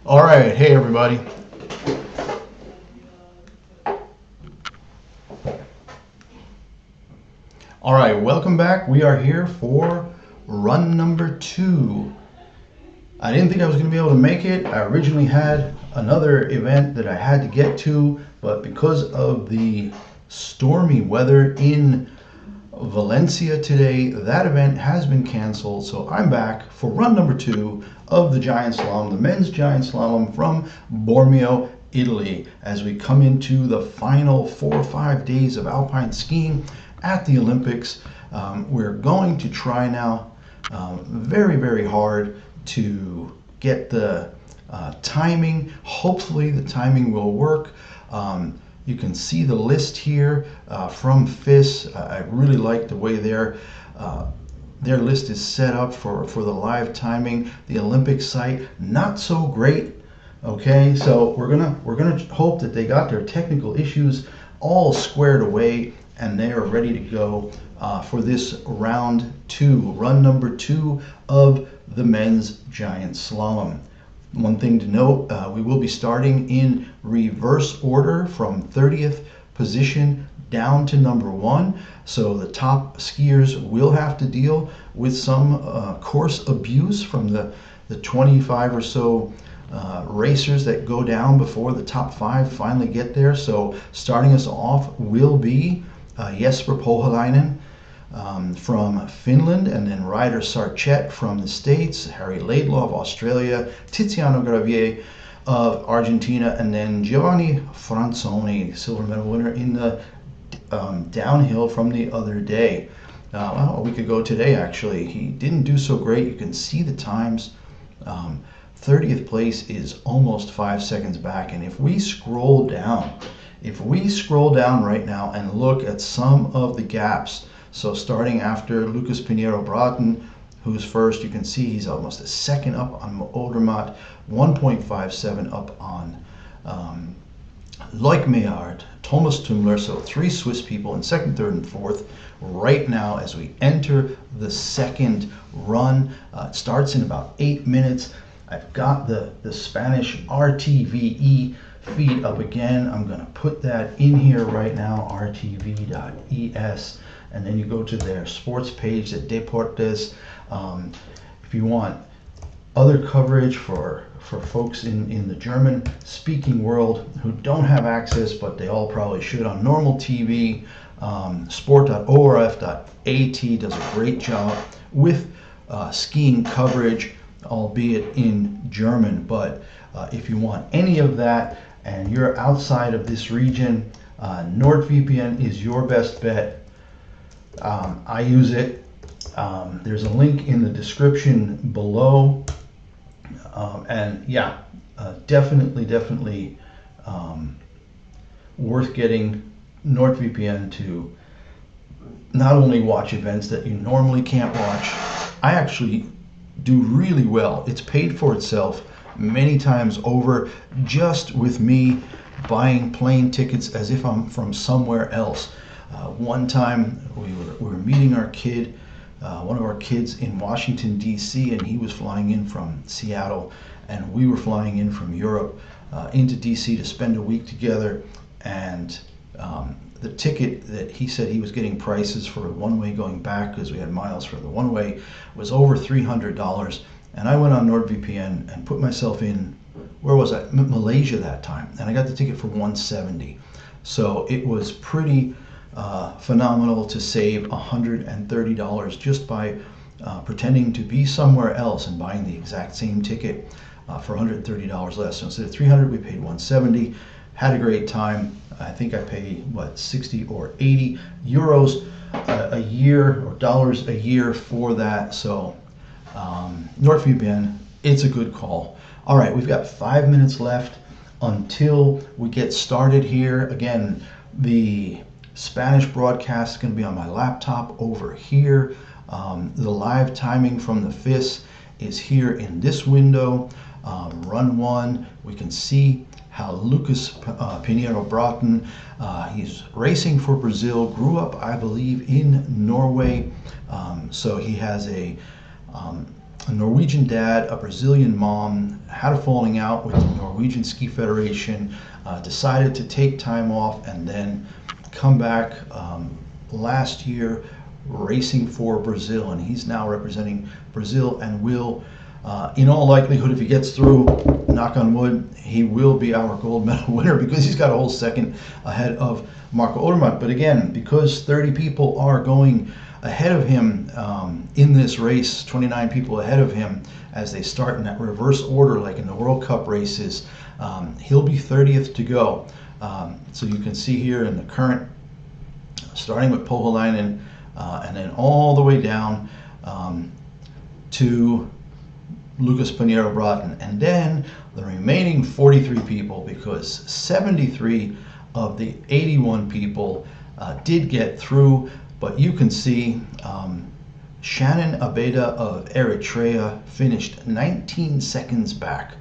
All right, hey everybody. All right, welcome back. We are here for run number 2. I didn't think I was going to be able to make it. I originally had another event that I had to get to, but because of the stormy weather in Valencia today, that event has been canceled. So I'm back for run number 2 of the Giant Slalom, the men's Giant Slalom from Bormio, Italy, as we come into the final 4 or 5 days of Alpine skiing at the Olympics. We're going to try now very hard to get the timing. Hopefully the timing will work. You can see the list here from FIS. I really like the way their list is set up for the live timing. The Olympic site, not so great. Okay, so we're gonna hope that they got their technical issues all squared away and they are ready to go for this round 2, run number 2 of the men's Giant Slalom. One thing to note, we will be starting in reverse order from 30th position down to number 1. So the top skiers will have to deal with some course abuse from the 25 or so racers that go down before the top 5 finally get there. So starting us off will be Jesper Pohjalainen from Finland, and then Ryder Sarchet from the States, Harry Laidlaw of Australia, Tiziano Gravier of Argentina, and then Giovanni Franzoni, silver medal winner in the downhill from the other day. Well, a week ago today, actually. He didn't do so great. You can see the times. 30th place is almost 5 seconds back, and if we scroll down right now and look at some of the gaps, so starting after Lucas Pinheiro-Broughton, who's first, you can see he's almost a second up on Odermatt, 1.57 up on Loic Meillard, Thomas Tumler, so 3 Swiss people in second, third, and fourth right now as we enter the second run. It starts in about 8 minutes. I've got the Spanish RTVE feed up again. I'm going to put that in here right now, rtv.es, and then you go to their sports page at Deportes. If you want other coverage for folks in the German speaking world who don't have access, but they all probably should on normal TV, sport.orf.at does a great job with skiing coverage, albeit in German. But if you want any of that and you're outside of this region, NordVPN is your best bet. I use it. There's a link in the description below. And yeah, definitely worth getting NordVPN to not only watch events that you normally can't watch. I actually do really well. It's paid for itself many times over just with me buying plane tickets as if I'm from somewhere else. One time we were meeting our kid, one of our kids in Washington, D.C., and he was flying in from Seattle, and we were flying in from Europe into D.C. to spend a week together. And the ticket that he said he was getting prices for one-way going back, because we had miles for the one-way, was over $300. And I went on NordVPN and put myself in, where was I? Malaysia that time, and I got the ticket for $170. So it was pretty phenomenal to save $130 just by pretending to be somewhere else and buying the exact same ticket for $130 less. So instead of $300, we paid $170. Had a great time. I think I paid, what, 60 or 80 euros a year, or dollars a year for that. So NordVPN, it's a good call. All right, we've got 5 minutes left until we get started here. Again, the Spanish broadcast is going to be on my laptop over here. The live timing from the FIS is here in this window. Run 1, we can see how Lucas Pinheiro-Broughton, he's racing for Brazil, grew up, I believe, in Norway. So he has a a Norwegian dad, a Brazilian mom, had a falling out with the Norwegian Ski Federation, decided to take time off and then come back last year racing for Brazil, and he's now representing Brazil and will, in all likelihood, if he gets through, knock on wood, he will be our gold medal winner because he's got a whole second ahead of Marco Odermatt. But again, because 30 people are going ahead of him in this race, 29 people ahead of him as they start in that reverse order like in the World Cup races, he'll be 30th to go. So you can see here in the current, starting with Pohjolainen, and then all the way down to Lucas Pinheiro Broughton, and then the remaining 43 people, because 73 of the 81 people did get through. But you can see Shannon Abeda of Eritrea finished 19 seconds back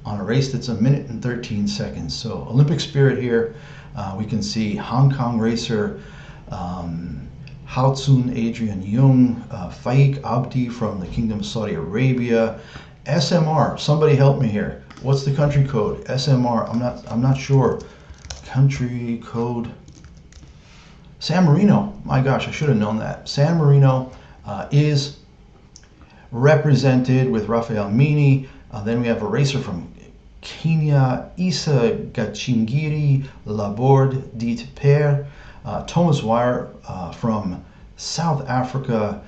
on a race that's 1 minute and 13 seconds. So Olympic spirit here. We can see Hong Kong racer Hautsun Adrian Jung, Faik Abdi from the Kingdom of Saudi Arabia, SMR. Somebody help me here. What's the country code? SMR. I'm not sure. Country code. San Marino. My gosh, I should have known that. San Marino is represented with Rafael Mini. Then we have a racer from Kenya, Isa Gachingiri Laborde Dit Per. Thomas Weir from South Africa,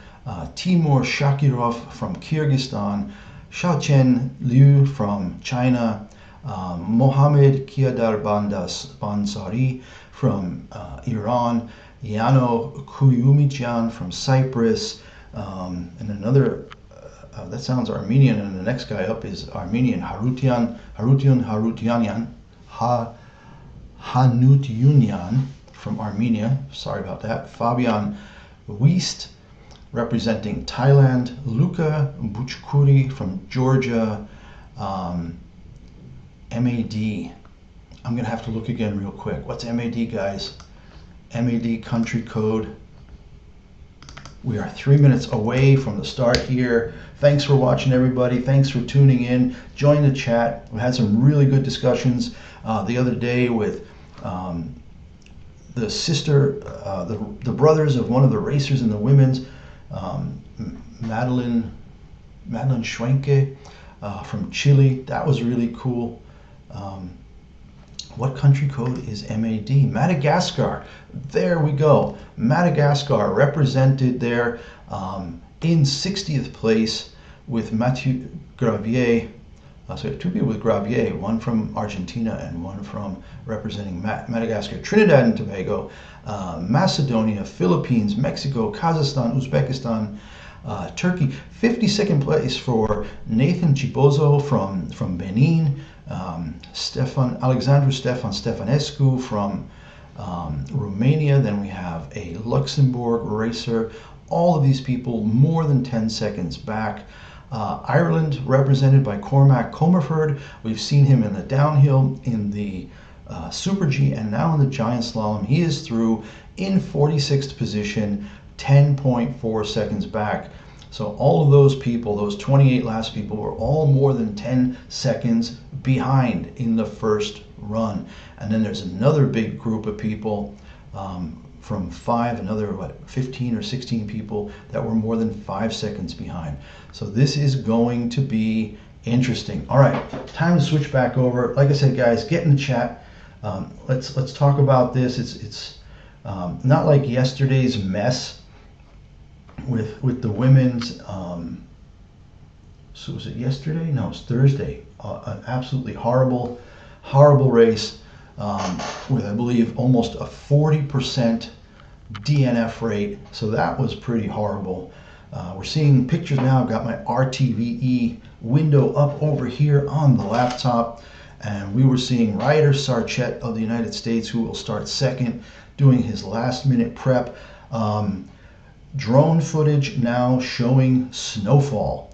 Timur Shakirov from Kyrgyzstan, Xiaochen Liu from China, Mohammed Kiadar Bansari from Iran, Yano Kuyumichan from Cyprus, and another, that sounds Armenian, and the next guy up is Armenian, Harutyunyan from Armenia, sorry about that. Fabian Wiest representing Thailand, Luka Buchkuri from Georgia, MAD. I'm gonna have to look again real quick. What's MAD, guys? MAD country code. We are 3 minutes away from the start here. Thanks for watching, everybody. Thanks for tuning in. Join the chat. We had some really good discussions the other day with the sister, the brothers of one of the racers in the women's, Madeline Schwenke from Chile. That was really cool. What country code is MAD? Madagascar. There we go. Madagascar represented there in 60th place with Mathieu Gravier. So we have two people with Gravier, one from Argentina and one from representing Madagascar. Trinidad and Tobago, Macedonia, Philippines, Mexico, Kazakhstan, Uzbekistan, Turkey. 52nd place for Nathan Chibozo from Benin, Alexandru Stefanescu from Romania. Then we have a Luxembourg racer. All of these people more than 10 seconds back. Ireland represented by Cormac Comerford. We've seen him in the downhill, in the Super G, and now in the Giant Slalom. He is through in 46th position, 10.4 seconds back. So all of those people, those 28 last people, were all more than 10 seconds behind in the first run. And then there's another big group of people from another 15 or 16 people that were more than 5 seconds behind. So this is going to be interesting. All right, time to switch back over. Like I said, guys, get in the chat. Let's talk about this. It's not like yesterday's mess with the women's. So was it yesterday? No, it's Thursday. An absolutely horrible race with, I believe, almost a 40% DNF rate. So that was pretty horrible. We're seeing pictures now. I've got my RTVE window up over here on the laptop, and we were seeing Ryder Sarchet of the United States, who will start second, doing his last minute prep. Drone footage now showing snowfall.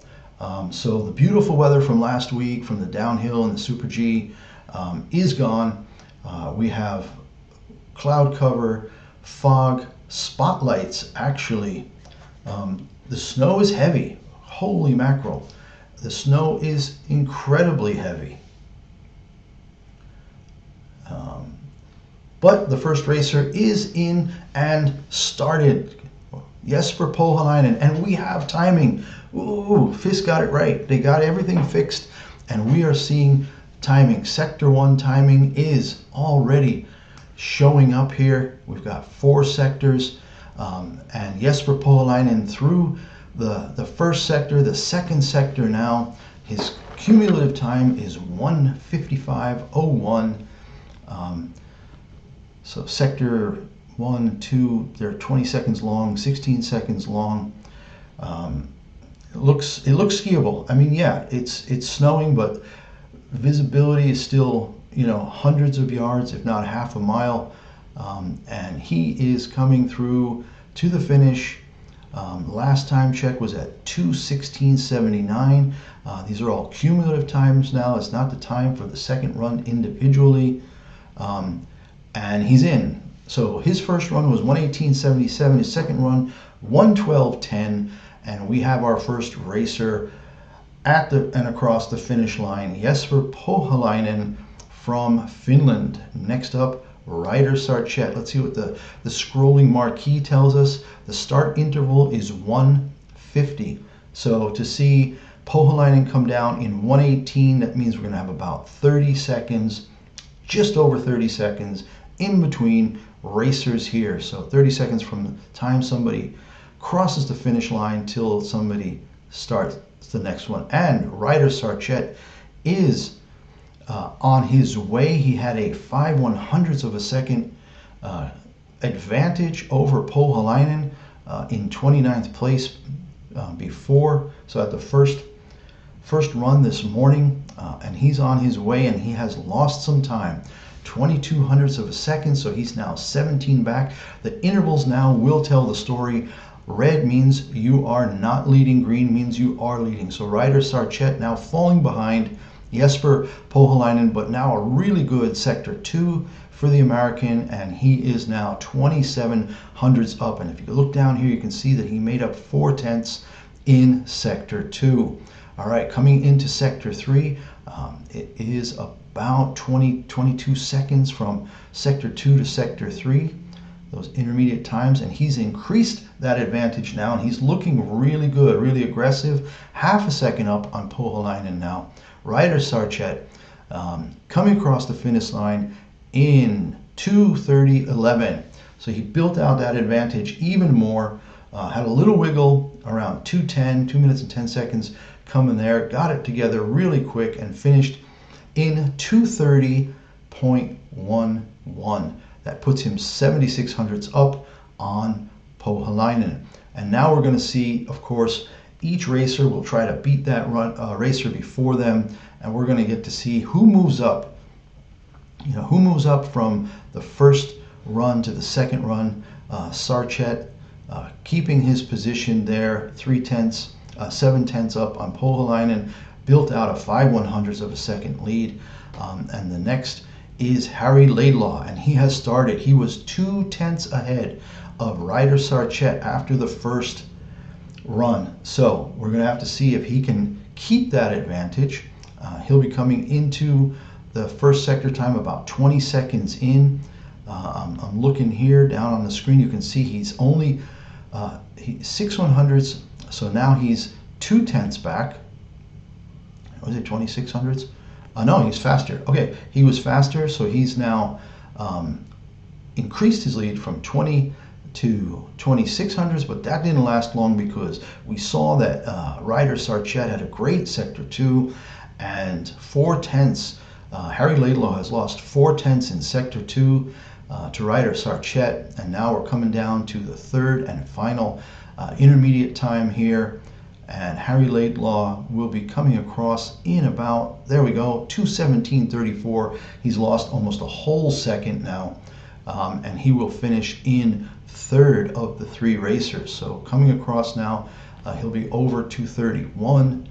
So the beautiful weather from last week from the downhill and the Super G is gone. We have cloud cover, fog, spotlights actually. The snow is heavy. Holy mackerel. The snow is incredibly heavy. But the first racer is in and started. Jesper Pohjalainen, and we have timing. Ooh, FIS got it right. They got everything fixed, and we are seeing timing. Sector 1 timing is already showing up here. We've got 4 sectors, and Jesper Pohjalainen through the first sector, the second sector now. His cumulative time is 1:55.01. So sector 1, 2, they're 20 seconds long, 16 seconds long. It looks skiable. I mean, yeah, it's snowing, but visibility is still, you know, hundreds of yards, if not half a mile. And he is coming through to the finish. Last time check was at 2:16.79. These are all cumulative times now. It's not the time for the second run individually. And he's in. So his first run was 1:18.77. His second run, 1:12.10. And we have our first racer at and across the finish line, Jesper Pohjalainen from Finland. Next up, Ryder Sarchet. Let's see what the scrolling marquee tells us. The start interval is 1:50. So to see Pohjalainen come down in 1:18, that means we're going to have about 30 seconds, just over 30 seconds in between racers here. So 30 seconds from the time somebody crosses the finish line till somebody starts the next one. And Ryder Sarchet is on his way. He had a 5/100ths of a second advantage over Pohjalainen in 29th place before. So at the first run this morning, and he's on his way, and he has lost some time. 22/100ths of a second, so he's now 17 back. The intervals now will tell the story. Red means you are not leading, green means you are leading. So Ryder Sarchet now falling behind Jesper Pohjalainen, but now a really good sector 2 for the American, and he is now 27/100ths up. And if you look down here, you can see that he made up 4/10 in sector 2. All right, coming into sector 3, it is about 22 seconds from sector 2 to sector 3, those intermediate times, and he's increased that advantage now, and he's looking really good, really aggressive. Half a second up on Pohjalainen now. Ryder Sarchet coming across the finish line in 2:30.11. So he built out that advantage even more, had a little wiggle around 2:10, 2 minutes and 10 seconds coming there, got it together really quick and finished in 2:30.11. That puts him 76/100ths up on Pohjalainen. And now we're going to see, of course, each racer will try to beat that racer before them, and we're going to get to see who moves up. You know, who moves up from the first run to the second run. Sarchet keeping his position there, 7/10 up on Pohjalainen, built out a 5/100ths of a second lead. And the next is Harry Laidlaw, and he has started. He was 2/10 ahead of Ryder Sarchet after the first run. So we're going to have to see if he can keep that advantage. He'll be coming into the first sector time about 20 seconds in. I'm looking here down on the screen. You can see he's only 6/100ths. So now he's 2/10 back. Was it 26/100ths? No, he's faster. Okay, he was faster, so he's now increased his lead from 20 to 26/100ths, but that didn't last long because we saw that Ryder Sarchet had a great sector 2 and 4/10. Harry Laidlaw has lost 4/10 in sector 2 to Ryder Sarchet, and now we're coming down to the third and final intermediate time here. And Harry Laidlaw will be coming across in about, there we go, 2:17.34. He's lost almost a whole second now, and he will finish in third of the 3 racers. So coming across now, he'll be over 2:31.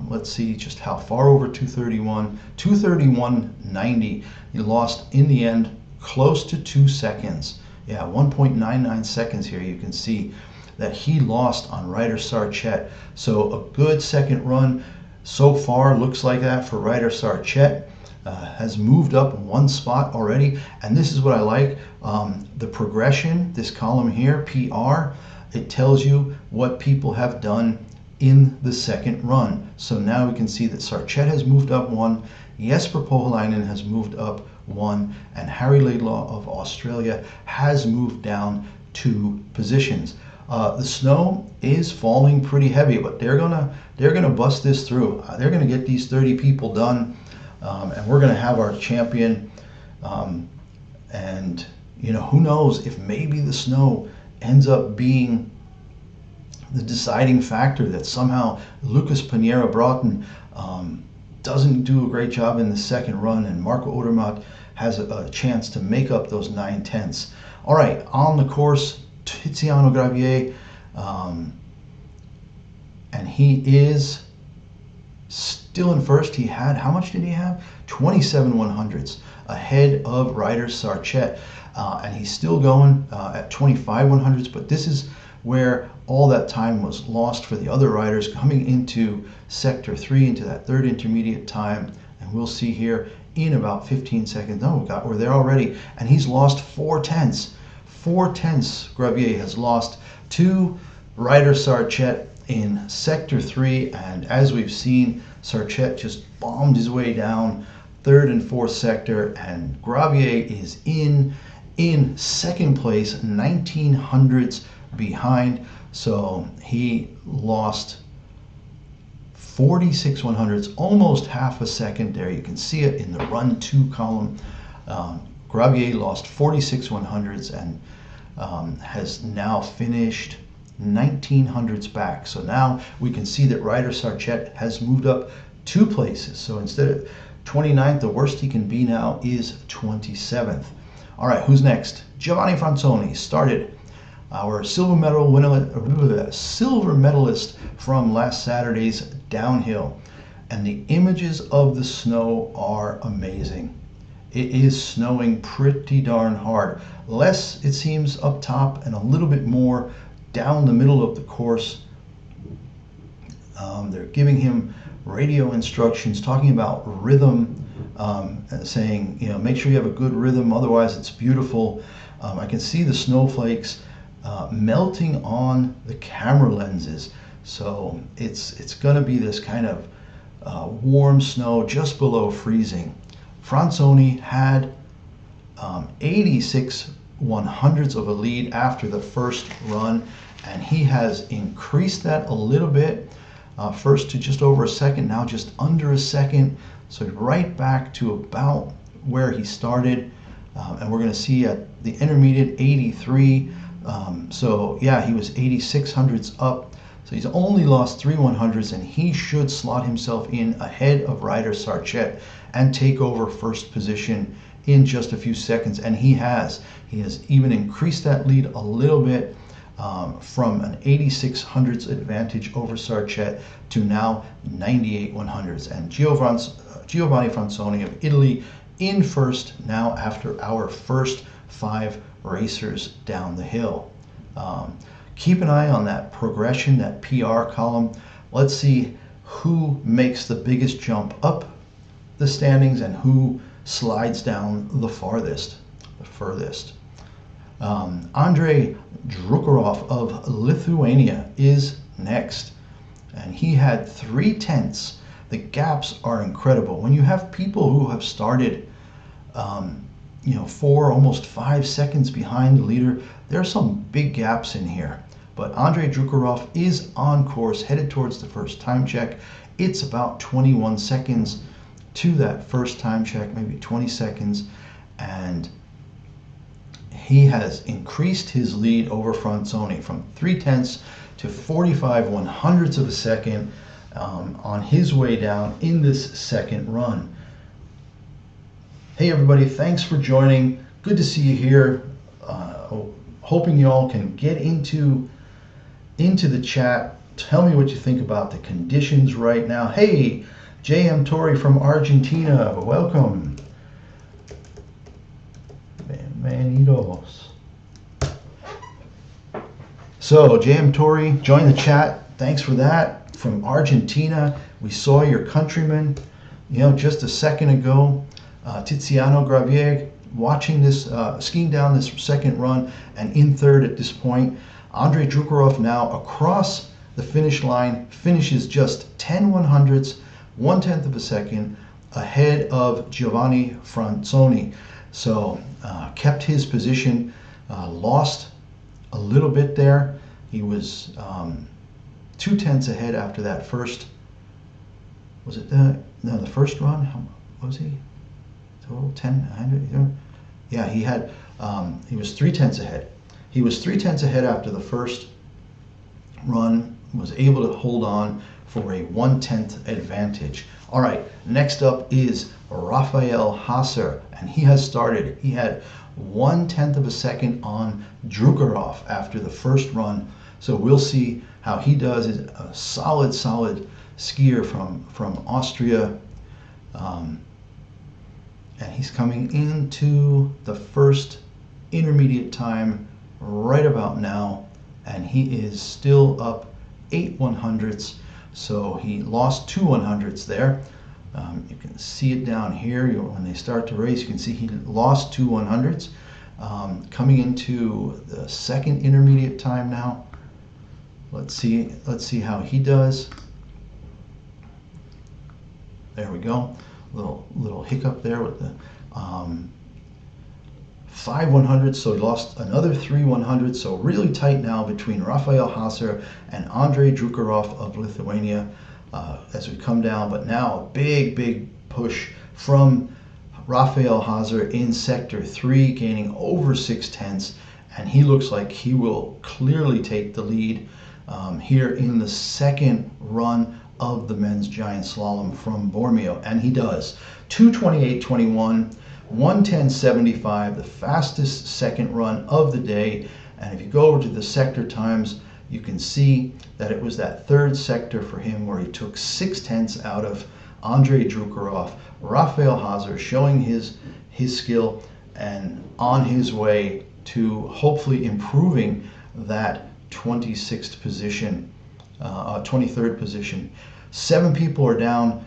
Let's see just how far over 2:31. 2:31.90. He lost in the end close to 2 seconds. Yeah, 1.99 seconds here. You can see that he lost on Ryder Sarchet. So a good second run so far looks like that for Ryder Sarchet. Has moved up one spot already, and this is what I like, the progression, this column here, PR, it tells you what people have done in the second run. So now we can see that Sarchet has moved up one, Jesper Pohjalainen has moved up one, and Harry Laidlaw of Australia has moved down 2 positions. The snow is falling pretty heavy, but they're gonna bust this through. They're gonna get these 30 people done. And we're going to have our champion, and you know, who knows if maybe the snow ends up being the deciding factor, that somehow Lucas Pinheiro Broughton doesn't do a great job in the second run, and Marco Odermatt has a chance to make up those 9/10. All right, on the course, Tiziano Gravier, and he is still in first. He had, how much did he have? 27 100ths ahead of Ryder Sarchet. And he's still going at 25 100ths, but this is where all that time was lost for the other riders coming into Sector 3, into that third intermediate time. And we'll see here in about 15 seconds. Oh, we're there already. And he's lost 4/10. 4/10 Gravier has lost to Ryder Sarchet in Sector 3, and as we've seen, Sarchet just bombed his way down third and fourth sector, and Gravier is in second place, 19 hundredths behind. So he lost 46 100ths, almost half a second there. You can see it in the run 2 column. Gravier lost 46 100ths and has now finished 19 hundredths back. So now we can see that Ryder Sarchet has moved up 2 places. So instead of 29th, the worst he can be now is 27th. All right, who's next? Giovanni Fransoni started, our silver medalist from last Saturday's downhill. And the images of the snow are amazing. It is snowing pretty darn hard. Less, it seems, up top and a little bit more down the middle of the course. They're giving him radio instructions, talking about rhythm, saying, you know, make sure you have a good rhythm, otherwise it's beautiful. I can see the snowflakes melting on the camera lenses. So it's going to be this kind of warm snow just below freezing. Fransoni had 86 100ths of a lead after the first run, and he has increased that a little bit, first to just over a second, now just under a second, so right back to about where he started. And we're going to see at the intermediate 83, so yeah, he was 86 hundredths up, so he's only lost 3 100ths, and he should slot himself in ahead of Ryder Sarchet and take over first position in just a few seconds. And he has even increased that lead a little bit, from an 86 hundredths advantage over Sarchet to now 98 100ths. And Giovanni Fransoni of Italy in first now after our first 5 racers down the hill. Keep an eye on that progression, that PR column. Let's see who makes the biggest jump up the standings and who slides down the furthest. Andrei Drukarov of Lithuania is next, and he had 3/10. The gaps are incredible. When you have people who have started 4, almost 5 seconds behind the leader, there are some big gaps in here. But Andrei Drukarov is on course, headed towards the first time check. It's about 21 seconds to that first time check, maybe 20 seconds, and he has increased his lead over Fransoni from 3/10 to 45 100ths of a second on his way down in this second run. Hey everybody, thanks for joining. Good to see you here. Hoping you all can get into the chat. Tell me what you think about the conditions right now. Hey, J.M. Torrey from Argentina, welcome. Bienvenidos. So, JM Tori, join the chat. Thanks for that. From Argentina, we saw your countryman, just a second ago, Tiziano Gravier, watching this, skiing down this second run and in third at this point. Andrei Drukarov now across the finish line, finishes just 10 100ths, 1/10 of a second ahead of Giovanni Franzoni. So kept his position, lost a little bit there. He was 2/10 ahead after that first. Was it the first run? How was he? Total 10, 100. Yeah, he had. He was 3/10 ahead. He was 3/10 ahead after the first run. Was able to hold on for a 1/10 advantage. All right, next up is Rafael Hasser, and he has started. He had 1/10 of a second on Drukarov after the first run. So we'll see how he does. Is a solid skier from Austria. And he's coming into the first intermediate time right about now. And he is still up 8 100ths. So he lost 2 100ths there. You can see it down here. When they start to race, you can see he lost 2 100ths. Coming into the second intermediate time now. Let's see how he does. There we go. Little hiccup there with the 5 100ths, so he lost another 3 100ths. So really tight now between Rafael Hasser and Andrei Drukarov of Lithuania as we come down. But now a big push from Rafael Hasser in sector 3, gaining over 6/10, and he looks like he will clearly take the lead here in the second run of the men's giant slalom from Bormio, and he does. 2:28.21, 1:10.75, the fastest second run of the day. And if you go over to the sector times, you can see that it was that third sector for him where he took 6/10 out of Andrei Drukarov. Rafael Hasser showing his skill and on his way to hopefully improving that 26th position, 23rd position. 7 people are down,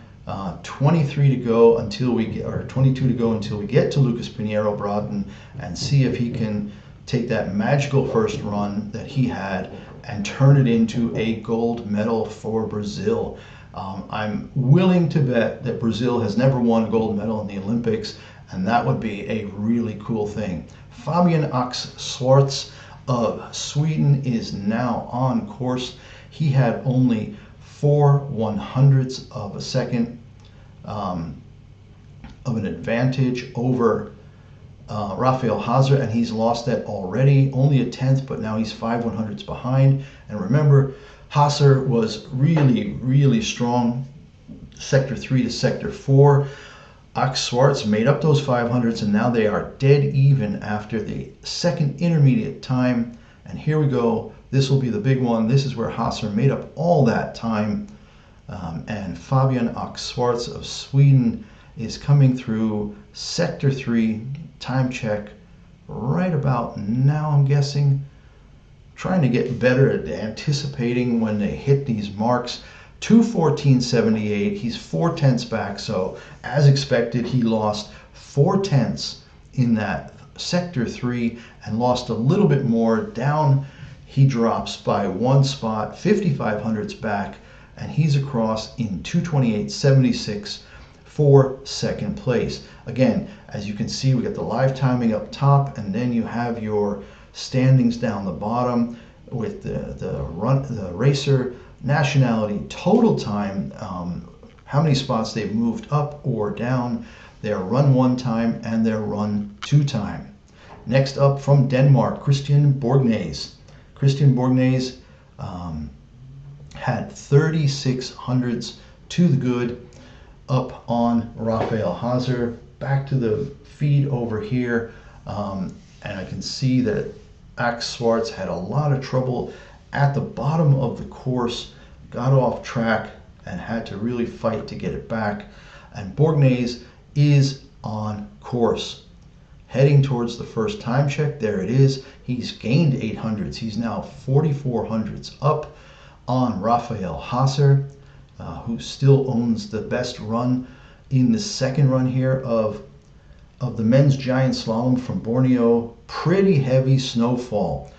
23 to go until we get, or 22 to go until we get to Lucas Pinheiro Broughton and see if he can take that magical first run that he had and turn it into a gold medal for Brazil. I'm willing to bet that Brazil has never won a gold medal in the Olympics, and that would be a really cool thing. Fabian Axel of Sweden is now on course. He had only 4 100ths of a second of an advantage over Rafael Hasser, and he's lost that already. Only a 10th, but now he's 5 100ths behind. And remember, Hasser was really strong sector 3 to sector 4. Axel made up those 500ths, and now they are dead even after the second intermediate time. And here we go. This will be the big one. This is where Hasser made up all that time. And Fabian Axel of Sweden is coming through sector 3, time check right about now, I'm guessing. Trying to get better at anticipating when they hit these marks. 2:14.78, he's 4/10 back, so as expected, he lost 4/10 in that sector 3 and lost a little bit more. Down, he drops by 1 spot, 5,500 hundredths back, and he's across in 2:28.76 for second place. Again, as you can see, we got the live timing up top, and then you have your standings down the bottom with the racer, nationality, total time, how many spots they've moved up or down, their run 1 time and their run 2 time. Next up from Denmark, Christian Borgnes. Christian Borgnes had 36 hundredths to the good up on Rafael Hasser. Back to the feed over here, and I can see that Axel had a lot of trouble at the bottom of the course, got off track and had to really fight to get it back. And Borgnes is on course. heading towards the first time check. There it is. He's gained 800s. He's now 4,400s up on Rafael Haser, who still owns the best run in the second run here of the men's giant slalom from Bormio. Pretty heavy snowfall.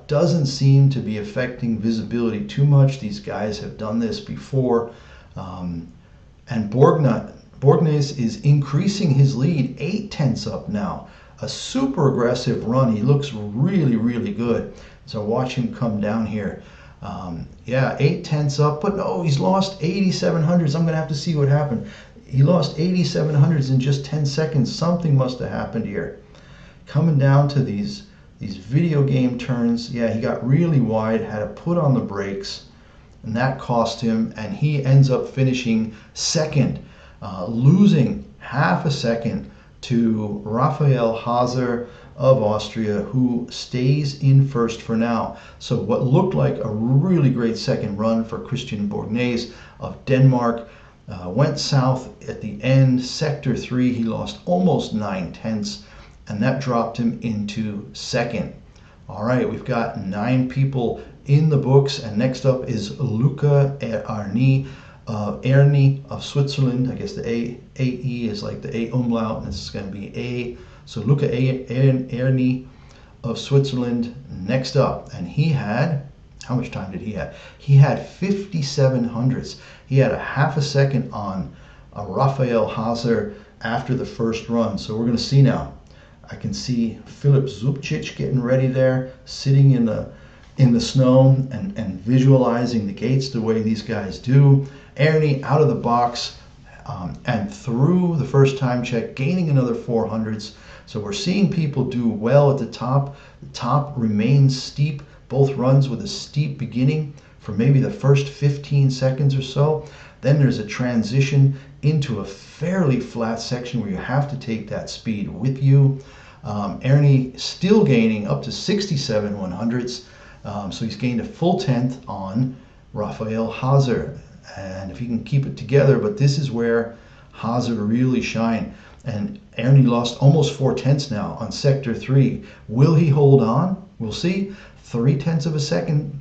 Doesn't seem to be affecting visibility too much. These guys have done this before. And Borgnes is increasing his lead, 8/10 up now. A super aggressive run. He looks really, really good. So watch him come down here. Yeah, 8/10 up, but no, he's lost 8,700s. I'm going to have to see what happened. He lost 8,700s in just 10 seconds. Something must have happened here. Coming down to these video game turns, yeah, he got really wide, had to put on the brakes, and that cost him, and he ends up finishing second, losing half a second to Rafael Haser of Austria, who stays in first for now. So what looked like a really great second run for Christian Borgnes of Denmark went south at the end. Sector 3, he lost almost 9/10, and that dropped him into second. All right, we've got 9 people in the books, and next up is Luca Erni of Switzerland. I guess the AE is like the A umlaut, and this is going to be A. So Luca Erni of Switzerland next up, and he had, how much time did he have? He had 5,700s. He had a half a second on Rafael Haser after the first run. So we're going to see now. I can see Filip Zubcic getting ready there, sitting in the snow and visualizing the gates the way these guys do. Ernie out of the box and through the first time check, gaining another 400s. So we're seeing people do well at the top. The top remains steep, both runs with a steep beginning for maybe the first 15 seconds or so. Then there's a transition into a fairly flat section where you have to take that speed with you. Ernie still gaining up to 67/100ths. So he's gained a full 10th on Rafael Haser. And if he can keep it together, but this is where Haser really shine. And Ernie lost almost 4/10 now on sector 3. Will he hold on? We'll see. 3/10 of a second,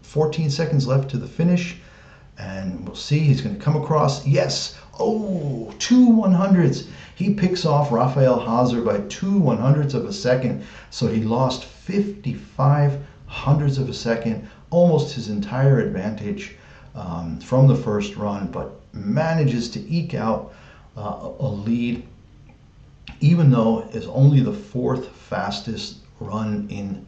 14 seconds left to the finish. And we'll see. He's going to come across. Yes. Oh, 2/100ths. He picks off Rafael Haser by 2/100ths of a second. So he lost 55/100ths of a second, almost his entire advantage from the first run, but manages to eke out a lead, even though it's only the 4th fastest run in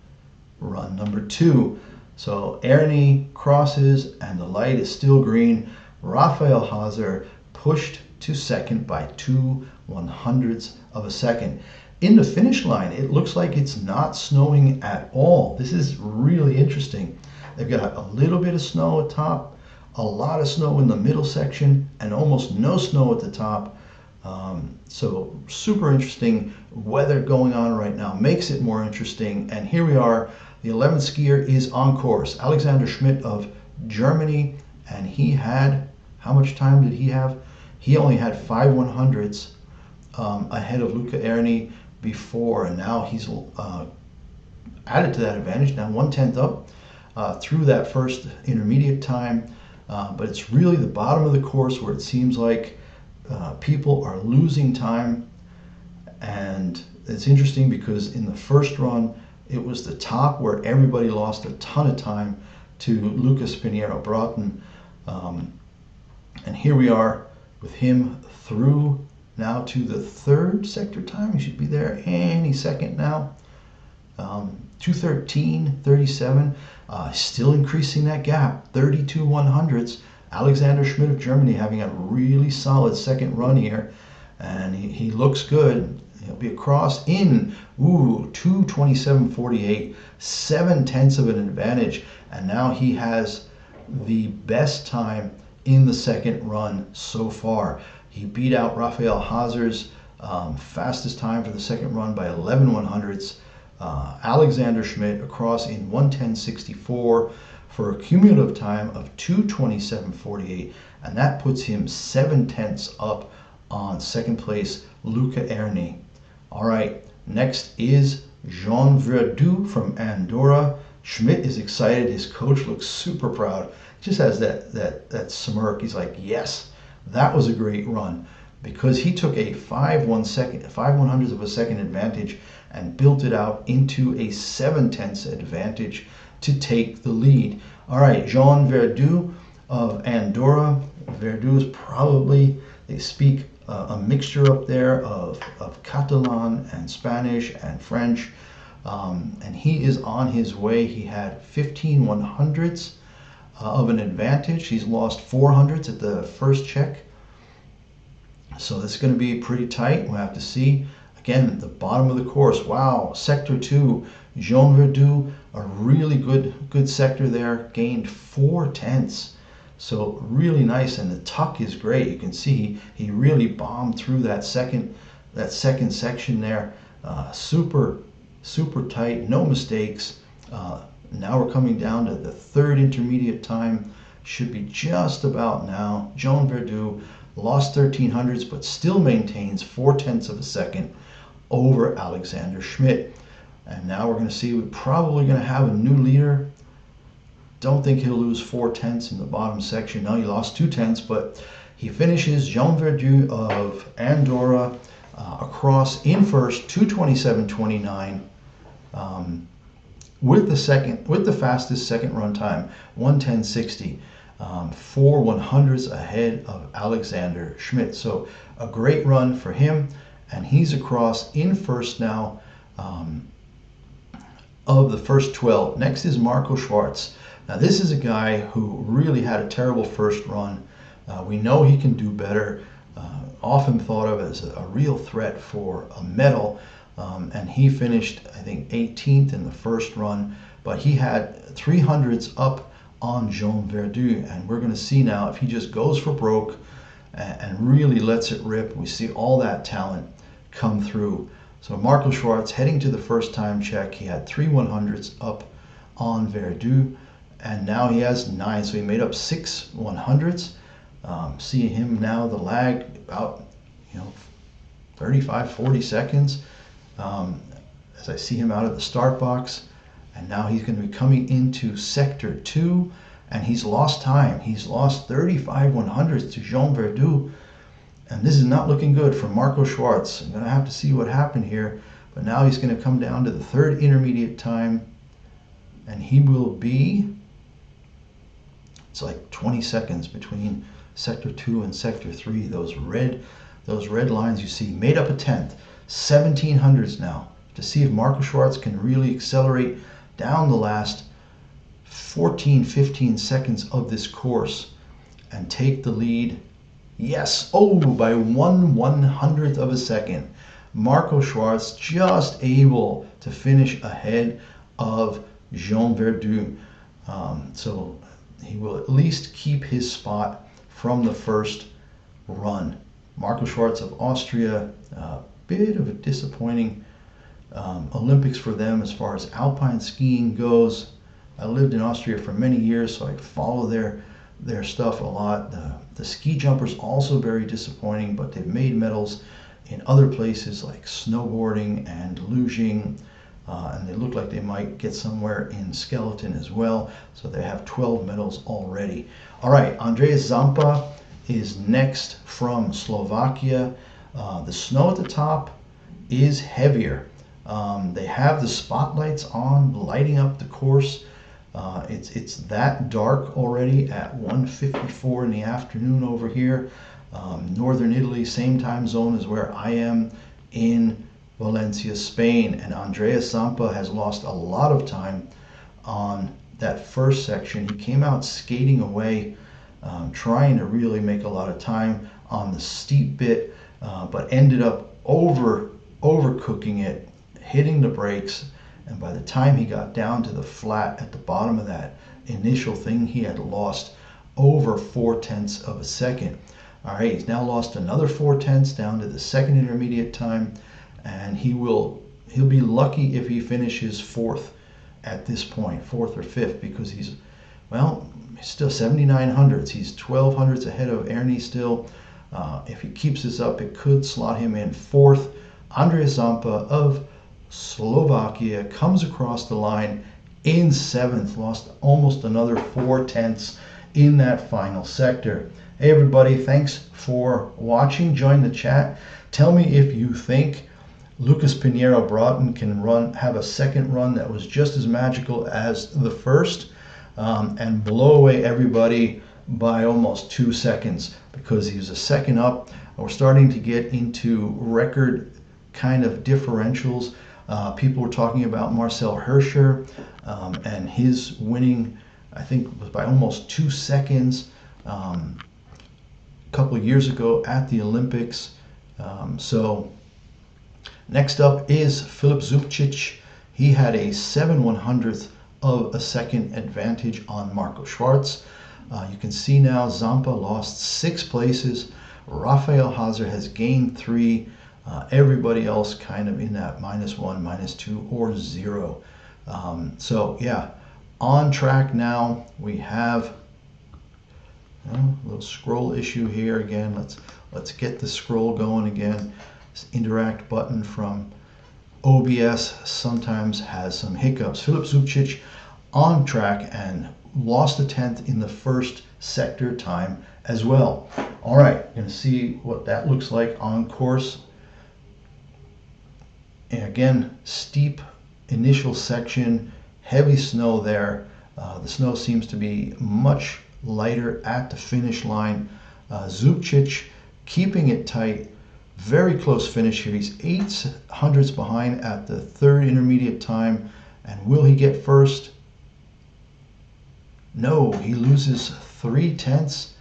run number 2. So Ernie crosses and the light is still green. Rafael Haser pushed to second by 2/100ths of a second. In the finish line, it looks like it's not snowing at all. This is really interesting. They've got a little bit of snow at top, a lot of snow in the middle section, and almost no snow at the top. So super interesting weather going on right now. Makes it more interesting. And here we are. The 11th skier is on course. Alexander Schmidt of Germany. And he had, how much time did he have? He only had 5/100ths ahead of Luca Erni before. And now he's added to that advantage. Now 1/10 up through that first intermediate time. But it's really the bottom of the course where it seems like people are losing time. And it's interesting because in the first run, it was the top where everybody lost a ton of time to Lucas Pinheiro Broughton. And here we are with him through now to the 3rd sector time. He should be there any second now. 2:13.37. Still increasing that gap, 32/100ths. Alexander Schmidt of Germany having a really solid second run here, and he looks good. He'll be across in 2:27.48, 7/10 of an advantage, and now he has the best time in the second run so far. He beat out Rafael Haser's fastest time for the second run by 11/100ths. Alexander Schmidt across in 1:10.64 for a cumulative time of 2:27.48, and that puts him 7/10 up on second place Luca Erni. All right, next is Jean Verdu from Andorra. Schmidt is excited. His coach looks super proud. Just has that smirk. He's like, yes, that was a great run, because he took a 5/100th of a second advantage and built it out into a 7/10 advantage to take the lead. All right, Jean Verdu of Andorra. Verdu is probably, they speak a mixture up there of Catalan and Spanish and French. And he is on his way. He had 15/100ths of an advantage. He's lost 400ths at the first check. So this is going to be pretty tight. We'll have to see. Again, at the bottom of the course. Wow, Sector 2, Jean Verdu, a really good sector there. Gained 4/10. So really nice, and the tuck is great. You can see he really bombed through that second section there. Super tight, no mistakes. Now we're coming down to the third intermediate time. Should be just about now. Jean Verdu lost 1300ths, but still maintains 4/10 of a second over Alexander Schmidt. And now we're going to see, we're probably going to have a new leader. Don't think he'll lose 4/10 in the bottom section. No, he lost 2/10, but he finishes, Jean Verdu of Andorra, across in first, 2:27.29, with the fastest second run time, 1:10.60, 4/100ths ahead of Alexander Schmidt. So a great run for him, and he's across in first now, of the first 12. Next is Marco Schwarz. Now this is a guy who really had a terrible first run. We know he can do better. Often thought of as a real threat for a medal. And he finished, I think, 18th in the first run. But he had 300ths up on Jean Verdu. And we're going to see now if he just goes for broke and really lets it rip. We see all that talent come through. So Marco Schwarz heading to the first time check. He had 3/100ths up on Verdu. And now he has 9, so he made up 6/100ths. Seeing him now, the lag about 35, 40 seconds as I see him out of the start box. And now he's going to be coming into Sector 2, and he's lost time. He's lost 35/100ths to Jean Verdu, and this is not looking good for Marco Schwarz. I'm going to have to see what happened here, but now he's going to come down to the third intermediate time, and he will be, it's like 20 seconds between Sector 2 and Sector 3. Those red lines you see made up a 10th, 1700ths now, to see if Marco Schwarz can really accelerate down the last 14, 15 seconds of this course and take the lead. Yes, by 1/100th of a second. Marco Schwarz just able to finish ahead of Jean Verdu. So he will at least keep his spot from the first run. Marco Schwarz of Austria, a bit of a disappointing Olympics for them as far as alpine skiing goes. I lived in Austria for many years, so I follow their stuff a lot. The ski jumpers also very disappointing, but they've made medals in other places like snowboarding and luging, and they look like they might get somewhere in skeleton as well. So they have 12 medals already. All right, Andreas Zampa is next from Slovakia. The snow at the top is heavier. They have the spotlights on, lighting up the course. It's that dark already at 1:54 in the afternoon over here. Northern Italy, same time zone as where I am in Valencia, Spain. And Andreas Zampa has lost a lot of time on that first section. He came out skating away, trying to really make a lot of time on the steep bit, but ended up overcooking it, hitting the brakes. And by the time he got down to the flat at the bottom of that initial thing, he had lost over 4/10 of a second. All right, he's now lost another 4/10 down to the second intermediate time, and he'll be lucky if he finishes fourth at this point, fourth or fifth, because he's still 7900ths. He's 1200ths ahead of Ernie still. If he keeps this up, it could slot him in fourth, Andrej Zampa of Slovakia comes across the line in 7th, lost almost another 4/10 in that final sector. Hey everybody, thanks for watching. Join the chat. Tell me if you think Lucas Pinheiro Broughton can have a second run that was just as magical as the first, and blow away everybody by almost 2 seconds, because he was a second up. We're starting to get into record kind of differentials. People were talking about Marcel Hirscher and his winning, I think, was by almost 2 seconds a couple of years ago at the Olympics. So next up is Filip Zubcic. He had a 7/100th of a second advantage on Marco Schwarz. You can see now Zampa lost 6 places. Rafael Hazer has gained 3. Everybody else kind of in that -1, -2, or 0. So yeah, on track now. We have a little scroll issue here again. Let's get the scroll going again. This interact button from OBS sometimes has some hiccups. Filip Zubcic on track and lost a 10th in the first sector time as well. All right, gonna see what that looks like on course. And again, steep initial section, heavy snow there. The snow seems to be much lighter at the finish line. Zubcic keeping it tight, very close finish here. He's 8/100ths behind at the 3rd intermediate time. And will he get first? No, he loses 3/10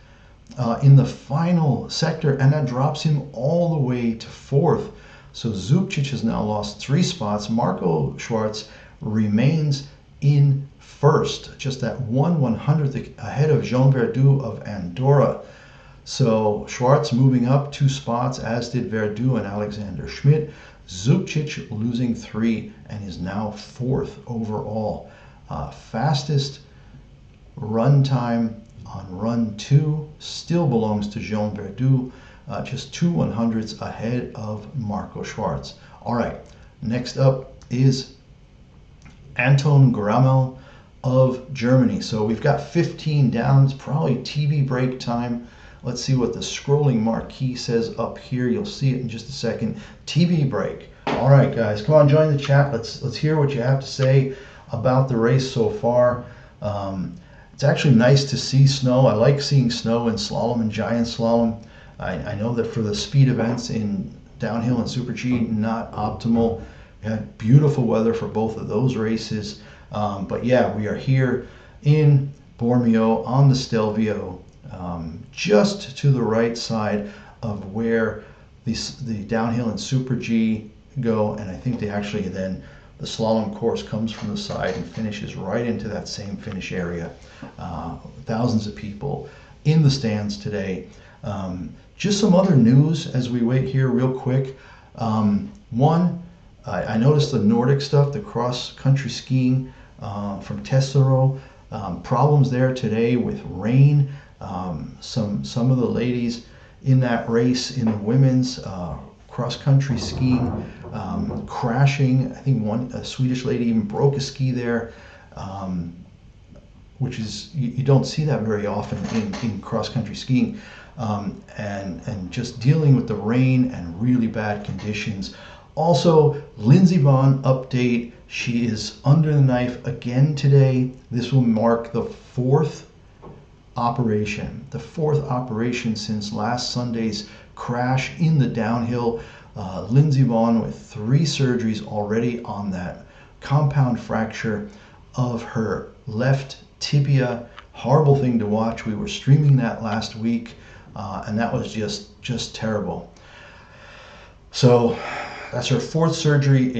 in the final sector, and that drops him all the way to 4th. So Zubcic has now lost 3 spots. Marco Schwarz remains in 1st, just that 1/100th ahead of Jean Verdoux of Andorra. So Schwarz moving up 2 spots, as did Verdoux and Alexander Schmidt. Zubcic losing 3 and is now 4th overall. Fastest run time on run 2 still belongs to Jean Verdoux, just 2/100ths ahead of Marco Schwarz. All right, next up is Anton Grammel of Germany. So we've got 15 down. It's probably TV break time. Let's see what the scrolling marquee says up here. You'll see it in just a second. TV break. All right, guys, come on, join the chat. Let's hear what you have to say about the race so far. It's actually nice to see snow. I like seeing snow in slalom and giant slalom. I know that for the speed events in downhill and Super G, not optimal. We had beautiful weather for both of those races. But yeah, we are here in Bormio on the Stelvio, just to the right side of where the downhill and Super G go. And I think they actually then, the slalom course comes from the side and finishes right into that same finish area. Thousands of people in the stands today. Just some other news as we wait here real quick. One, I noticed the Nordic stuff, the cross-country skiing from Tesoro. Problems there today with rain. Some of the ladies in that race in the women's cross-country skiing crashing. I think a Swedish lady even broke a ski there, which is, you don't see that very often in cross-country skiing. And just dealing with the rain and really bad conditions. Also, Lindsey Vonn update. She is under the knife again today. This will mark the 4th operation. The 4th operation since last Sunday's crash in the downhill. Lindsey Vonn with 3 surgeries already on that compound fracture of her left tibia. Horrible thing to watch. We were streaming that last week, and that was just terrible. So that's her 4th surgery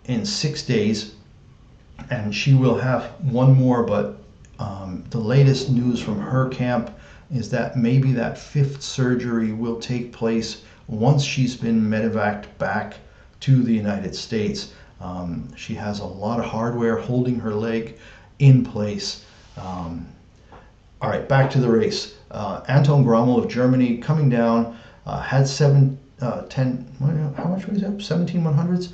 in 6 days, and she will have one more, but the latest news from her camp is that maybe that 5th surgery will take place once she's been medevaced back to the United States. She has a lot of hardware holding her leg in place. All right, back to the race. Anton Grammel of Germany coming down, had 7 how much was it? 17/100ths.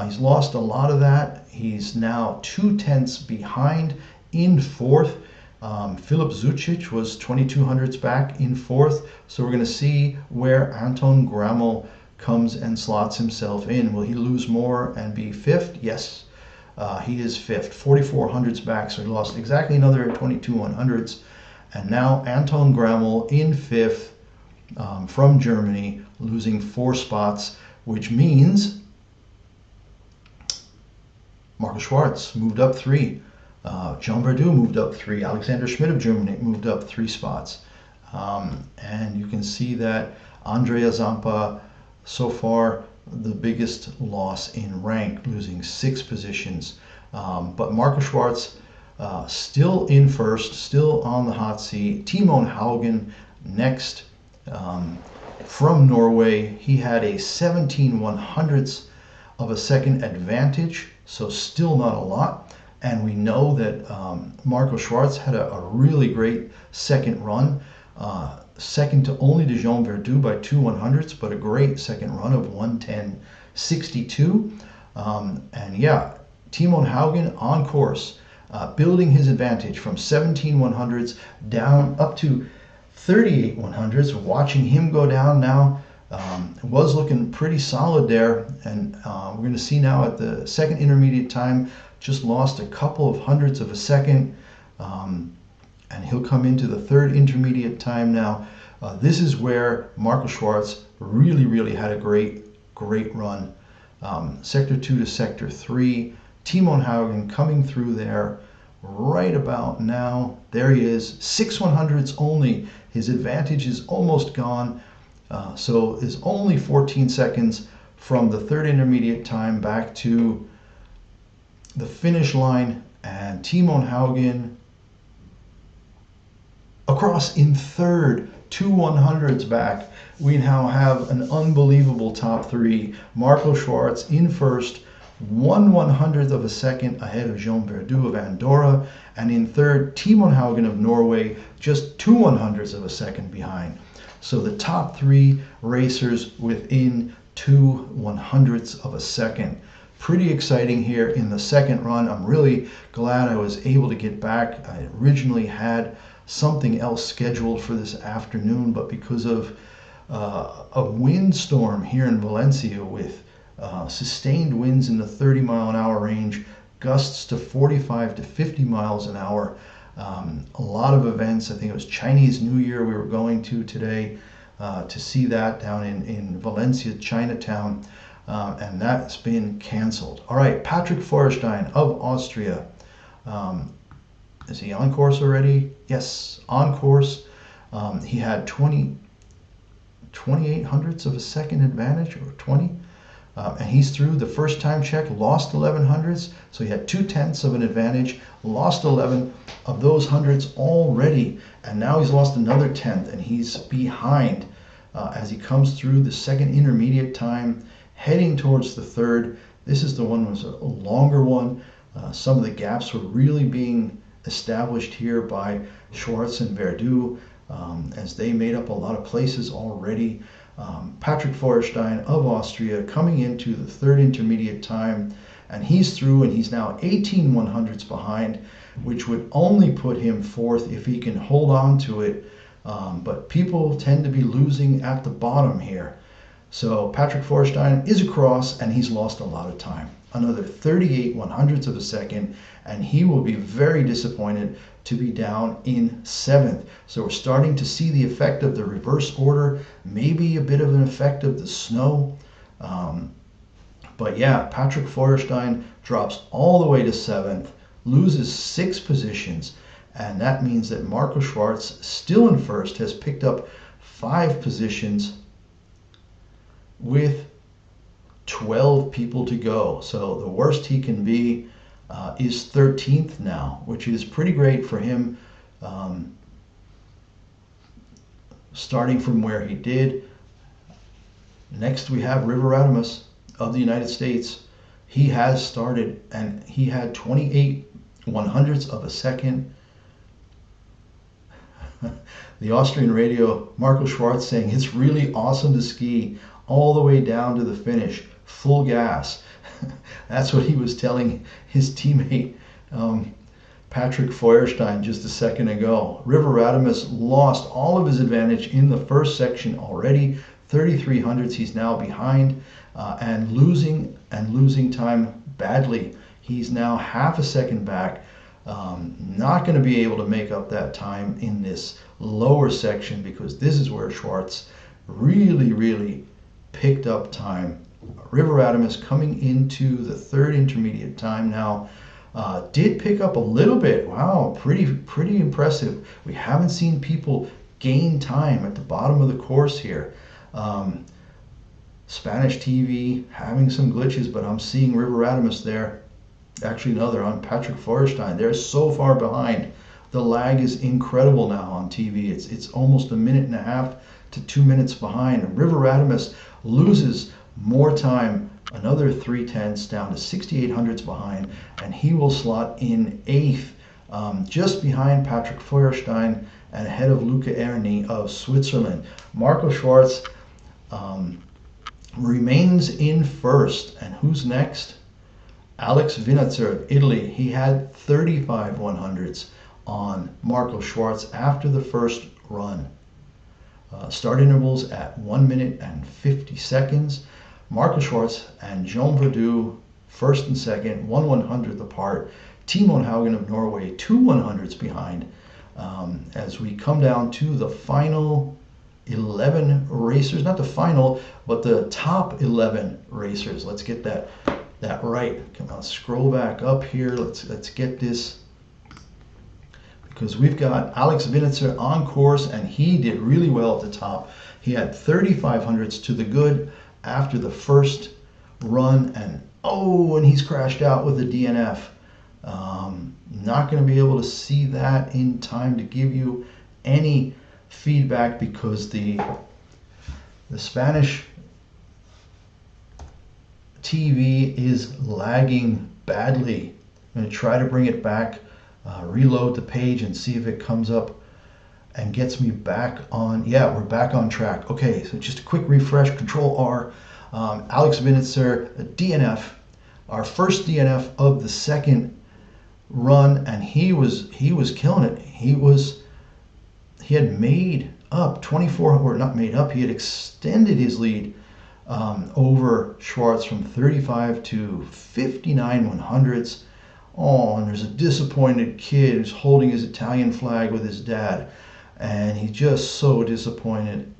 He's lost a lot of that. He's now 2/10ths behind in fourth. Filip Zucic was 22/100ths back in fourth. So we're going to see where Anton Grammel comes and slots himself in. Will he lose more and be fifth? Yes, he is fifth, 44/100ths back. So he lost exactly another 22/100ths. And now Anton Grammel in fifth from Germany, losing 4 spots, which means Marco Schwarz moved up 3. Jean Verdoux moved up 3. Alexander Schmidt of Germany moved up 3 spots. And you can see that Andrea Zampa, so far, the biggest loss in rank, losing 6 positions. But Marco Schwarz still in first, still on the hot seat. Timon Haugen next from Norway. He had a 17/100ths of a second advantage, so still not a lot. And we know that Marco Schwarz had a really great second run, second to only to Jean Verdoux by 2/100ths, but a great second run of 1:10.62. And yeah, Timon Haugen on course, building his advantage from 17/100ths down up to 38/100ths. Watching him go down now, was looking pretty solid there. And we're going to see now at the second intermediate time, just lost a couple of hundredths of a second. And he'll come into the third intermediate time now. This is where Marco Schwarz really had a great run. Sector 2 to Sector 3. Timon Haugen coming through there right about now. There he is, 6/100ths only. His advantage is almost gone. So is only 14 seconds from the third intermediate time back to the finish line. And Timon Haugen across in third, 2/100ths back. We now have an unbelievable top 3. Marco Schwarz in first, 1/100th of a second ahead of Jean Verdoux of Andorra, and in third, Timon Haugen of Norway, just 2/100ths of a second behind. So the top 3 racers within 2/100ths of a second. Pretty exciting here in the second run. I'm really glad I was able to get back. I originally had something else scheduled for this afternoon, but because of a windstorm here in Valencia with sustained winds in the 30-mile-an-hour range, gusts to 45 to 50 miles an hour, a lot of events. I think it was Chinese New Year we were going to today to see that down in Valencia, Chinatown, and that's been canceled. All right, Patrick Feuerstein of Austria. Is he on course already? Yes, on course. He had 28/100ths of a second advantage, or 20. And he's through the first time check, lost 11/100ths. So he had 2/10ths of an advantage, lost 11 of those hundredths already. And now he's lost another 10th, and he's behind as he comes through the second intermediate time, heading towards the third. This is the one was a longer one. Some of the gaps were really being established here by Schwarz and Verdoux as they made up a lot of places already. Patrick Feuerstein of Austria coming into the third intermediate time, and he's through, and he's now 18/100ths behind, which would only put him fourth if he can hold on to it. But people tend to be losing at the bottom here. So Patrick Feuerstein is across, and he's lost a lot of time. Another 38/100ths of a second, and he will be very disappointed to be down in 7th. So we're starting to see the effect of the reverse order, maybe a bit of an effect of the snow. But yeah, Patrick Feuerstein drops all the way to 7th, loses 6 positions, and that means that Marco Schwarz, still in first, has picked up 5 positions with 12 people to go. So the worst he can be is 13th now, which is pretty great for him, starting from where he did. Next we have River Radamus of the United States. He has started, and he had 28/100ths of a second. The Austrian radio, Marco Schwarz, saying it's really awesome to ski all the way down to the finish, full gas. That's what he was telling his teammate Patrick Feuerstein just a second ago. River Radames lost all of his advantage in the first section already. 33 hundredths he's now behind, and losing time badly. He's now half a second back. Not going to be able to make up that time in this lower section, because this is where Schwartz really picked up time. River Radames coming into the third intermediate time now. Did pick up a little bit. Wow, pretty impressive. We haven't seen people gain time at the bottom of the course here. Spanish TV having some glitches, but I'm seeing River Radames there. Actually, another on Patrick Feuerstein. They're so far behind. The lag is incredible now on TV. It's almost a minute and a half to 2 minutes behind. River Radames loses more time, another 3/10 down to 68 hundredths behind, and he will slot in 8th, just behind Patrick Feuerstein and ahead of Luca Erni of Switzerland. Marco Schwartz remains in first, and who's next? Alex Vinatzer of Italy. He had 35 100ths on Marco Schwartz after the first run. Start intervals at 1 minute and 50 seconds. Marco Schwartz and Jean Verdu, first and second, 1/100th apart. Timon Haugen of Norway, 2 100ths behind. As we come down to the final 11 racers, not the final, but the top 11 racers. Let's get that right. Come on, scroll back up here. Let's get this, because we've got Alex Vinatzer on course, and he did really well at the top. He had 35 hundredths to the good after the first run, and he's crashed out with a DNF. Not going to be able to see that in time to give you any feedback, because the Spanish TV is lagging badly. I'm going to try to bring it back, reload the page and see if it comes up and gets me back on. Yeah, we're back on track. Okay, so just a quick refresh, Control R. Alex Vinatzer, a DNF, our first DNF of the second run, and he was killing it. He had made up 24, or not made up, he had extended his lead over Schwartz from 35 to 59 100ths. Oh, and there's a disappointed kid who's holding his Italian flag with his dad, and he's just so disappointed.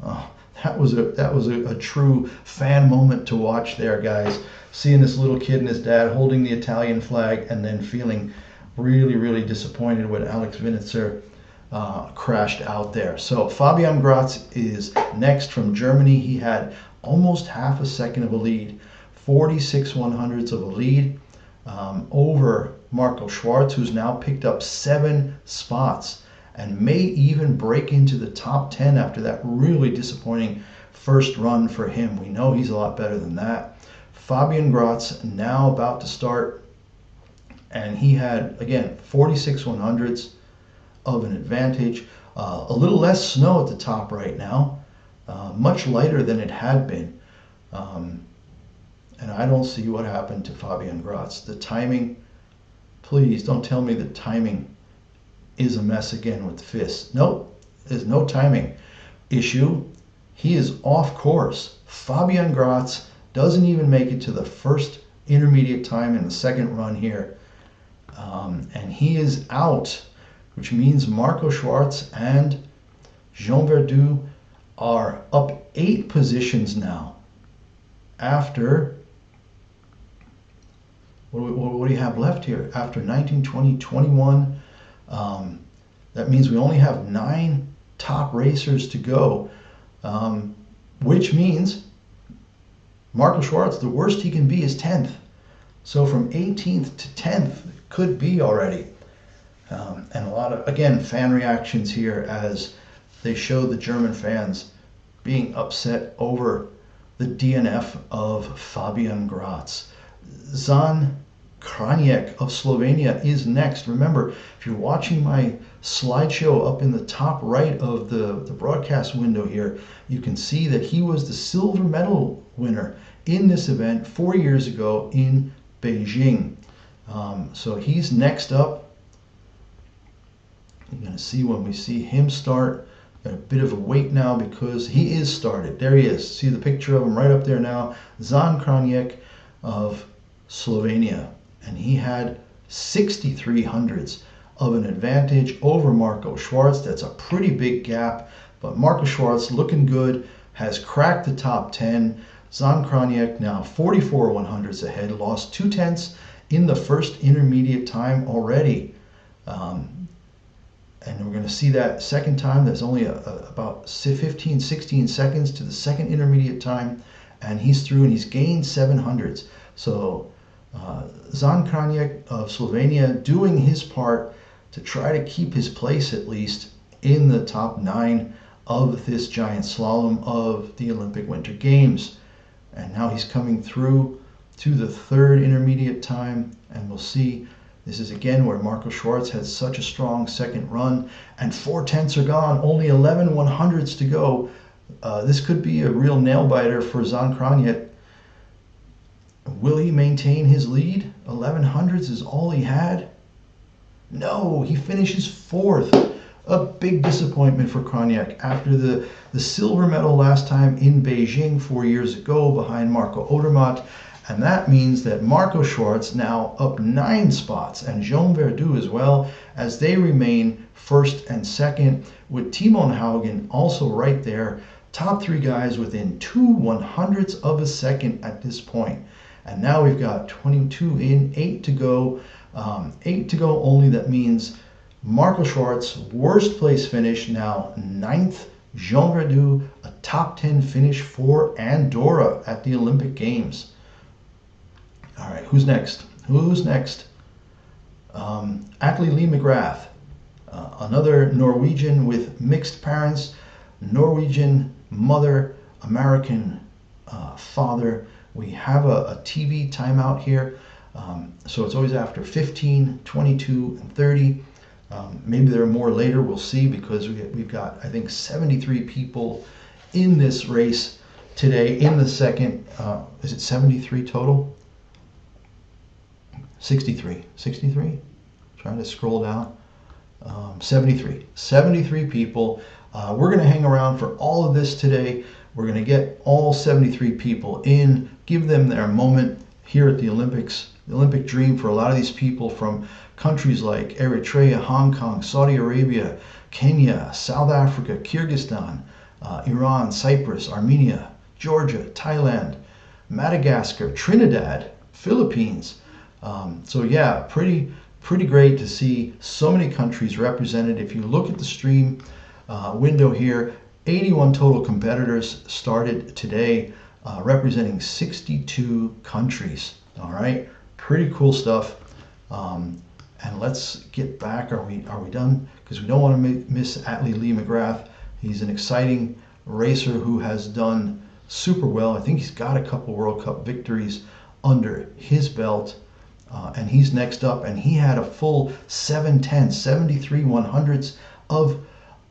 Oh, that was a true fan moment to watch there, guys. Seeing this little kid and his dad holding the Italian flag, and then feeling really disappointed when Alex Vinatzer crashed out there. So Fabian Gratz is next from Germany. He had almost half a second of a lead, 46 100ths of a lead over Marco Schwartz, who's now picked up 7 spots and may even break into the top 10 after that really disappointing first run for him. We know he's a lot better than that. Fabian Gratz now about to start, and he had, again, 46 100ths of an advantage. A little less snow at the top right now, much lighter than it had been. And I don't see what happened to Fabian Gratz. The timing, please don't tell me the timing is a mess again with the FIS. Nope, there's no timing issue. He is off course. Fabian Gratz doesn't even make it to the first intermediate time in the second run here. And he is out, which means Marco Schwartz and Jean Verdu are up 8 positions now. After, what do you have left here? After 19, 20, 21, that means we only have 9 top racers to go, which means Marco Schwartz, the worst he can be is 10th. So from 18th to 10th could be already. And a lot of, again, fan reactions here as they show the German fans being upset over the DNF of Fabian Gratz. Zan Kraniec of Slovenia is next. Remember, if you're watching my slideshow up in the top right of the broadcast window here, you can see that he was the silver medal winner in this event 4 years ago in Beijing. So he's next up. You're going to see when we see him start. Got a bit of a wait now because he is started. There he is. See the picture of him right up there now. Jan Kraniec of Slovenia. And he had 63 hundredths of an advantage over Marco Schwarz. That's a pretty big gap. But Marco Schwarz looking good, has cracked the top 10. Jan Kraniec now 44 100ths ahead, lost 2/10 in the first intermediate time already. And we're going to see that second time. There's only about 15, 16 seconds to the second intermediate time. And he's through and he's gained 700ths. So Jan Kraniec of Slovenia doing his part to try to keep his place at least in the top 9 of this giant slalom of the Olympic Winter Games. And now he's coming through to the third intermediate time, and we'll see. This is again where Marco Schwarz had such a strong second run, and 4/10 are gone, only 11 100ths to go. This could be a real nail biter for Jan Kraniec. Will he maintain his lead? 11 hundredths is all he had? No, he finishes 4th. A big disappointment for Kraniec after the silver medal last time in Beijing 4 years ago behind Marco Odermatt. And that means that Marco Schwarz now up 9 spots, and Jean Verdoux as well, as they remain first and second, with Timon Haugen also right there. Top 3 guys within 2 100ths of a second at this point. And now we've got 22 in, 8 to go. 8 to go only. That means Marco Schwarz, worst place finish, now 9th. Jean Verdoux, a top 10 finish for Andorra at the Olympic Games. All right, who's next? Who's next? Atle Lee McGrath, another Norwegian with mixed parents, Norwegian mother, American father. We have a TV timeout here, so it's always after 15, 22, and 30. Maybe there are more later, we'll see, because we've got, I think, 73 people in this race today in the second. Is it 73 total? 63. Trying to scroll down. 73 people. We're going to hang around for all of this today. We're going to get all 73 people in, give them their moment here at the Olympics. The Olympic dream for a lot of these people from countries like Eritrea, Hong Kong, Saudi Arabia, Kenya, South Africa, Kyrgyzstan, Iran, Cyprus, Armenia, Georgia, Thailand, Madagascar, Trinidad, Philippines. So yeah, pretty great to see so many countries represented. If you look at the stream window here, 81 total competitors started today, representing 62 countries. All right, pretty cool stuff. And let's get back. Are we done? Because we don't want to miss Atle Lee McGrath. He's an exciting racer who has done super well. I think he's got a couple World Cup victories under his belt. And he's next up, and he had a full 7/10, 73 100ths of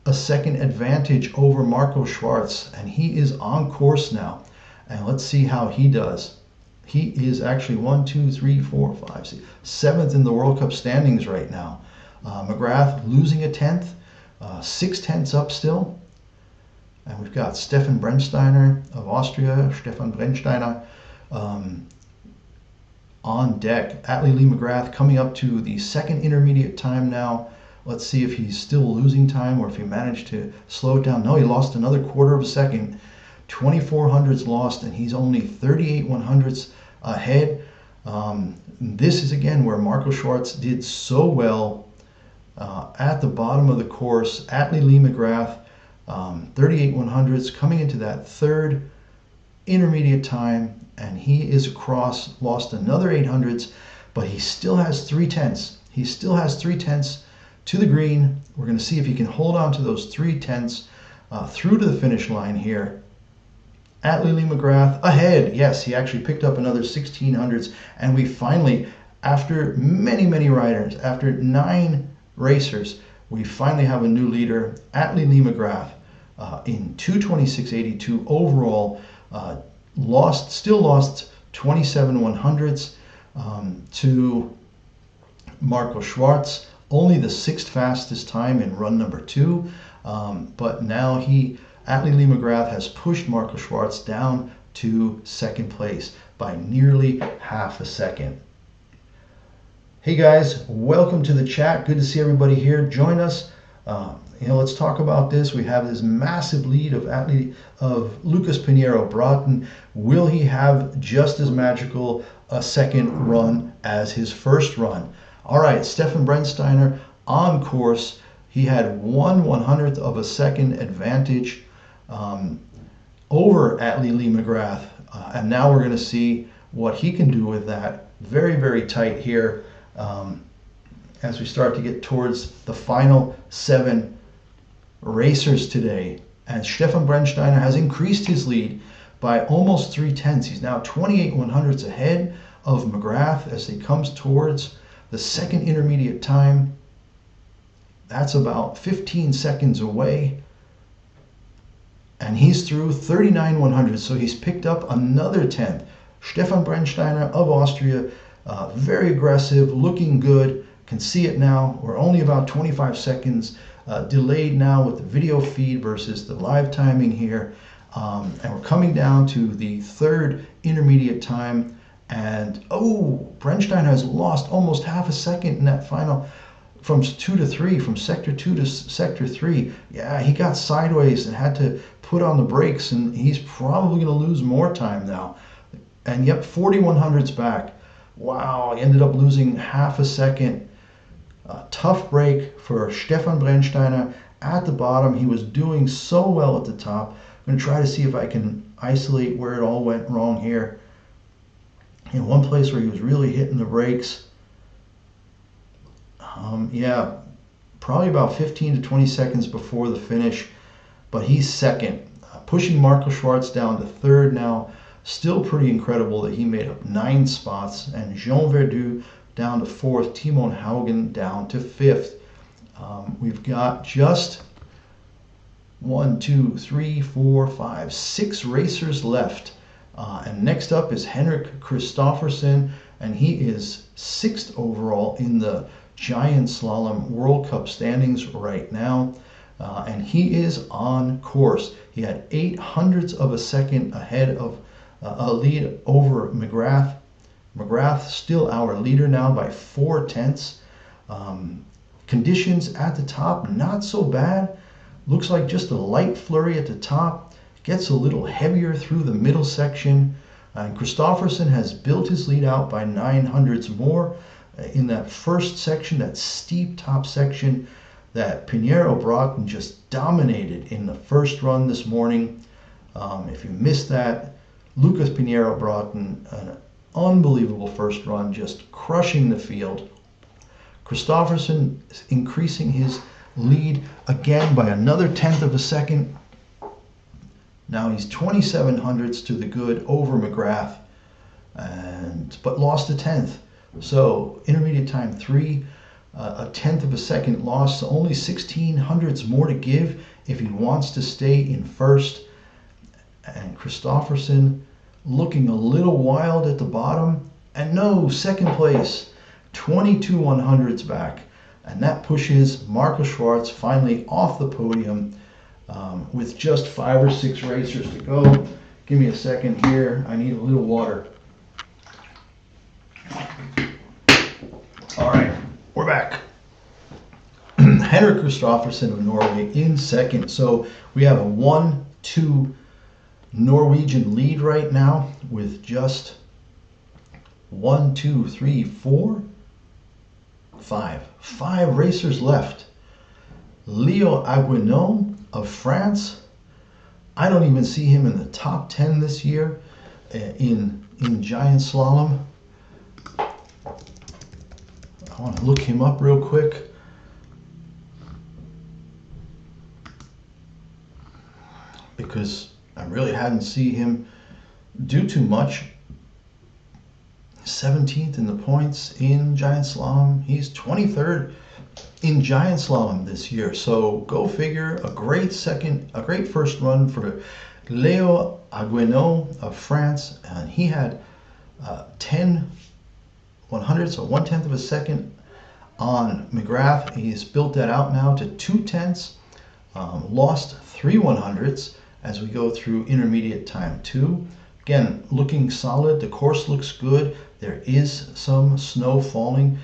a second advantage over Marco Schwarz, and he is on course now. And let's see how he does. He is actually 1, 2, 3, 4, 5, 6, 7th in the World Cup standings right now. McGrath losing a 10th, 6/10 up still. And we've got Stefan Brennsteiner of Austria, on deck. Atle Lee McGrath coming up to the second intermediate time now. Let's see if he's still losing time or if he managed to slow it down. No, he lost another quarter of a second. 24 hundredths lost, and he's only 38 100ths ahead. This is again where Marco Schwarz did so well at the bottom of the course. Atle Lee McGrath, 38 100ths, coming into that third intermediate time, and he is across, lost another 800ths, but he still has 3/10. He still has 3/10 to the green. We're going to see if he can hold on to those 3/10 through to the finish line here. Atle Lee McGrath ahead. Yes, he actually picked up another 16 hundredths, and we finally, After many riders, after 9 racers, we finally have a new leader, Attlee Lee McGrath, in 2:26.82 overall. Still lost 27 100ths to Marco Schwartz, only the 6th fastest time in run number 2. But now Attlee Lee McGrath has pushed Marco Schwartz down to 2nd place by nearly half a second. Hey guys, welcome to the chat. Good to see everybody here. Join us. Let's talk about this. We have this massive lead of Lucas Pinheiro Broughton. Will he have just as magical a second run as his first run? All right, Stefan Brennsteiner on course. He had 1/100th of a second advantage over Attlee Lee McGrath. And now we're going to see what he can do with that. Very, very tight here. As we start to get towards the final 7 racers today. And Stefan Brennsteiner has increased his lead by almost 3/10. He's now 28 100ths ahead of McGrath as he comes towards the second intermediate time. That's about 15 seconds away. And he's through 39 100ths, so he's picked up another 10th. Stefan Brennsteiner of Austria, very aggressive, looking good. Can see it now. We're only about 25 seconds delayed now with the video feed versus the live timing here. And we're coming down to the 3rd intermediate time. And Brennsteiner has lost almost half a second in that final from 2 to 3, from sector 2 to sector 3. Yeah, he got sideways and had to put on the brakes, and he's probably going to lose more time now. And yep, 40 100ths back. Wow, he ended up losing half a second. Tough break for Stefan Brennsteiner at the bottom. He was doing so well at the top. I'm going to try to see if I can isolate where it all went wrong here. In one place where he was really hitting the brakes. Yeah, probably about 15 to 20 seconds before the finish. But he's second, pushing Marco Schwartz down to 3rd now. Still pretty incredible that he made up 9 spots. And Jean Verdu down to 4th, Timon Haugen down to 5th. We've got just 6 racers left. And next up is Henrik Kristoffersen, and he is 6th overall in the Giant Slalom World Cup standings right now. And he is on course. He had 8 100ths of a second ahead of a lead over McGrath. McGrath still our leader now by 4/10. Conditions at the top, not so bad. Looks like just a light flurry at the top. Gets a little heavier through the middle section. And Kristoffersen has built his lead out by 9 100ths more in that first section, that steep top section that Pinheiro Broughton just dominated in the first run this morning. If you missed that, Lucas Pinheiro Broughton, an unbelievable first run, just crushing the field. Kristoffersen is increasing his lead again by another 1/10 of a second. Now he's 27 100ths to the good over McGrath, but lost a 1/10. So intermediate time 3, a 1/10 of a second loss, so only 16 100ths more to give if he wants to stay in first. And Kristoffersen looking a little wild at the bottom, and no, 2nd place, 22 100ths back. And that pushes Marco Schwartz finally off the podium with just 5 or 6 racers to go. Give me a second here. I need a little water. All right, we're back. Henrik Kristoffersen of Norway in 2nd. So we have a 1-2 Norwegian lead right now with just 1, 2, 3, 4, 5 racers left. Leo Aguinon of France. I don't even see him in the top 10 this year in Giant Slalom. I want to look him up real quick. Because I really hadn't seen him do too much. 17th in the points in Giant Slalom. He's 23rd in Giant Slalom this year. So go figure, a great first run for Leo Aguenot of France. And he had 10 100ths, so 1/10 of a second on McGrath. He's built that out now to 2/10. Lost 3 100ths as we go through intermediate time 2. Again, looking solid. The course looks good. There is some snow falling.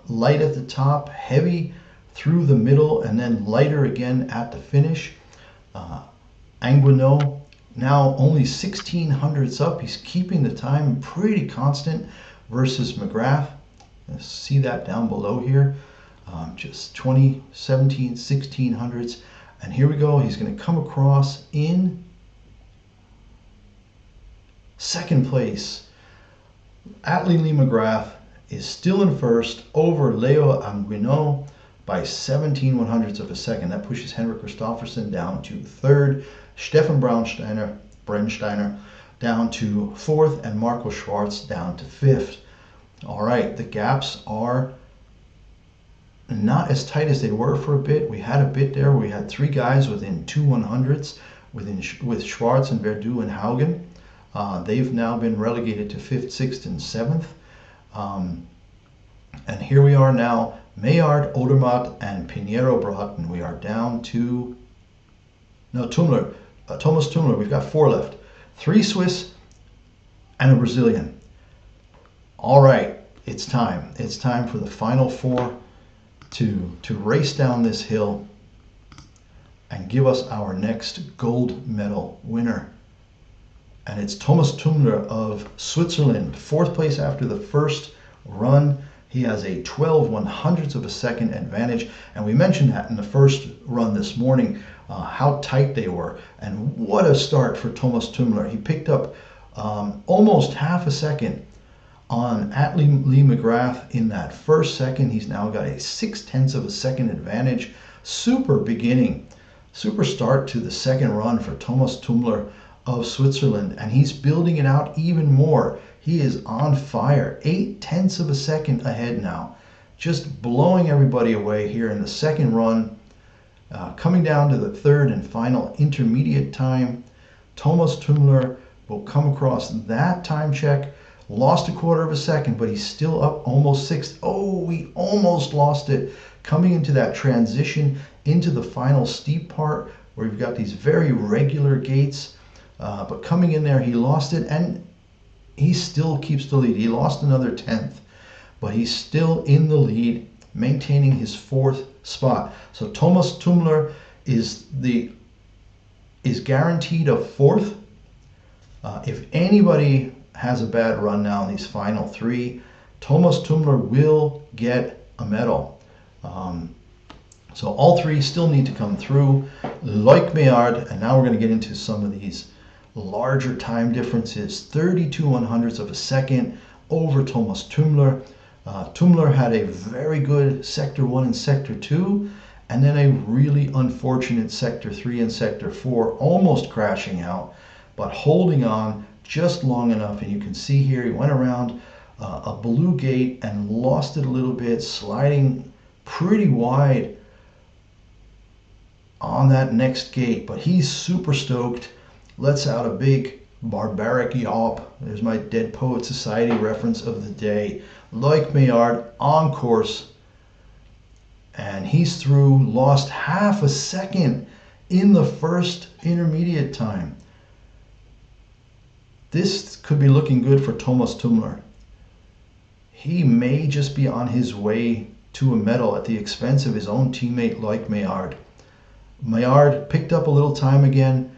Light at the top, heavy through the middle, and then lighter again at the finish. Anguinot now only 1600ths up. He's keeping the time pretty constant versus McGrath. See that down below here. Just 20, 17, 1600ths. And here we go. He's going to come across in second place. Atlee Lee McGrath is still in first over Leo Anguinot by 17 100ths of a second. That pushes Henrik Kristoffersen down to third, Stefan Brennsteiner down to fourth, and Marco Schwarz down to fifth. All right, the gaps are not as tight as they were for a bit. We had a bit there where we had 3 guys within 2 100ths with Schwarz and Verdu and Haugen. They've now been relegated to 5th, 6th, and 7th. And here we are now, Maillard, Odermatt, and Pinheiro Broughton. We are down to, no, Tumler, Thomas Tumler. We've got 4 left. 3 Swiss and a Brazilian. All right, it's time. It's time for the final 4 to race down this hill and give us our next gold medal winner. And it's Thomas Tumler of Switzerland, 4th place after the first run. He has a 12 100ths of a second advantage. And we mentioned that in the first run this morning, how tight they were. And what a start for Thomas Tumler. He picked up almost half a second on Atlee Lee McGrath in that first second. He's now got a 6/10 of a second advantage. Super beginning, super start to the second run for Thomas Tumler of Switzerland, and he's building it out even more. He is on fire, 8/10 of a second ahead now, just blowing everybody away here in the second run. Coming down to the third and final intermediate time, Thomas Tumler will come across that time check. Lost a 1/4 of a second, but he's still up almost 6th. Oh, we almost lost it. Coming into that transition into the final steep part where you've got these very regular gates. But coming in there, he lost it, and he still keeps the lead. He lost another 10th, but he's still in the lead, maintaining his 4th spot. So Thomas Tumler is guaranteed a 4th. If anybody has a bad run now in these final 3, Thomas Tumler will get a medal. So all 3 still need to come through, like Maillard, and now we're going to get into some of these larger time differences. 32 100ths of a second over Thomas Tumler. Tumler had a very good Sector 1 and Sector 2, and then a really unfortunate Sector 3 and Sector 4, almost crashing out, but holding on just long enough. And you can see here he went around a blue gate and lost it a little bit, sliding pretty wide on that next gate, but he's super stoked. Lets out a big barbaric yawp. There's my Dead Poet Society reference of the day. Like Maillard, on course, and he's through. Lost half a second in the first intermediate time. This could be looking good for Thomas Tumler. He may just be on his way to a medal at the expense of his own teammate like Maillard. Maillard picked up a little time again.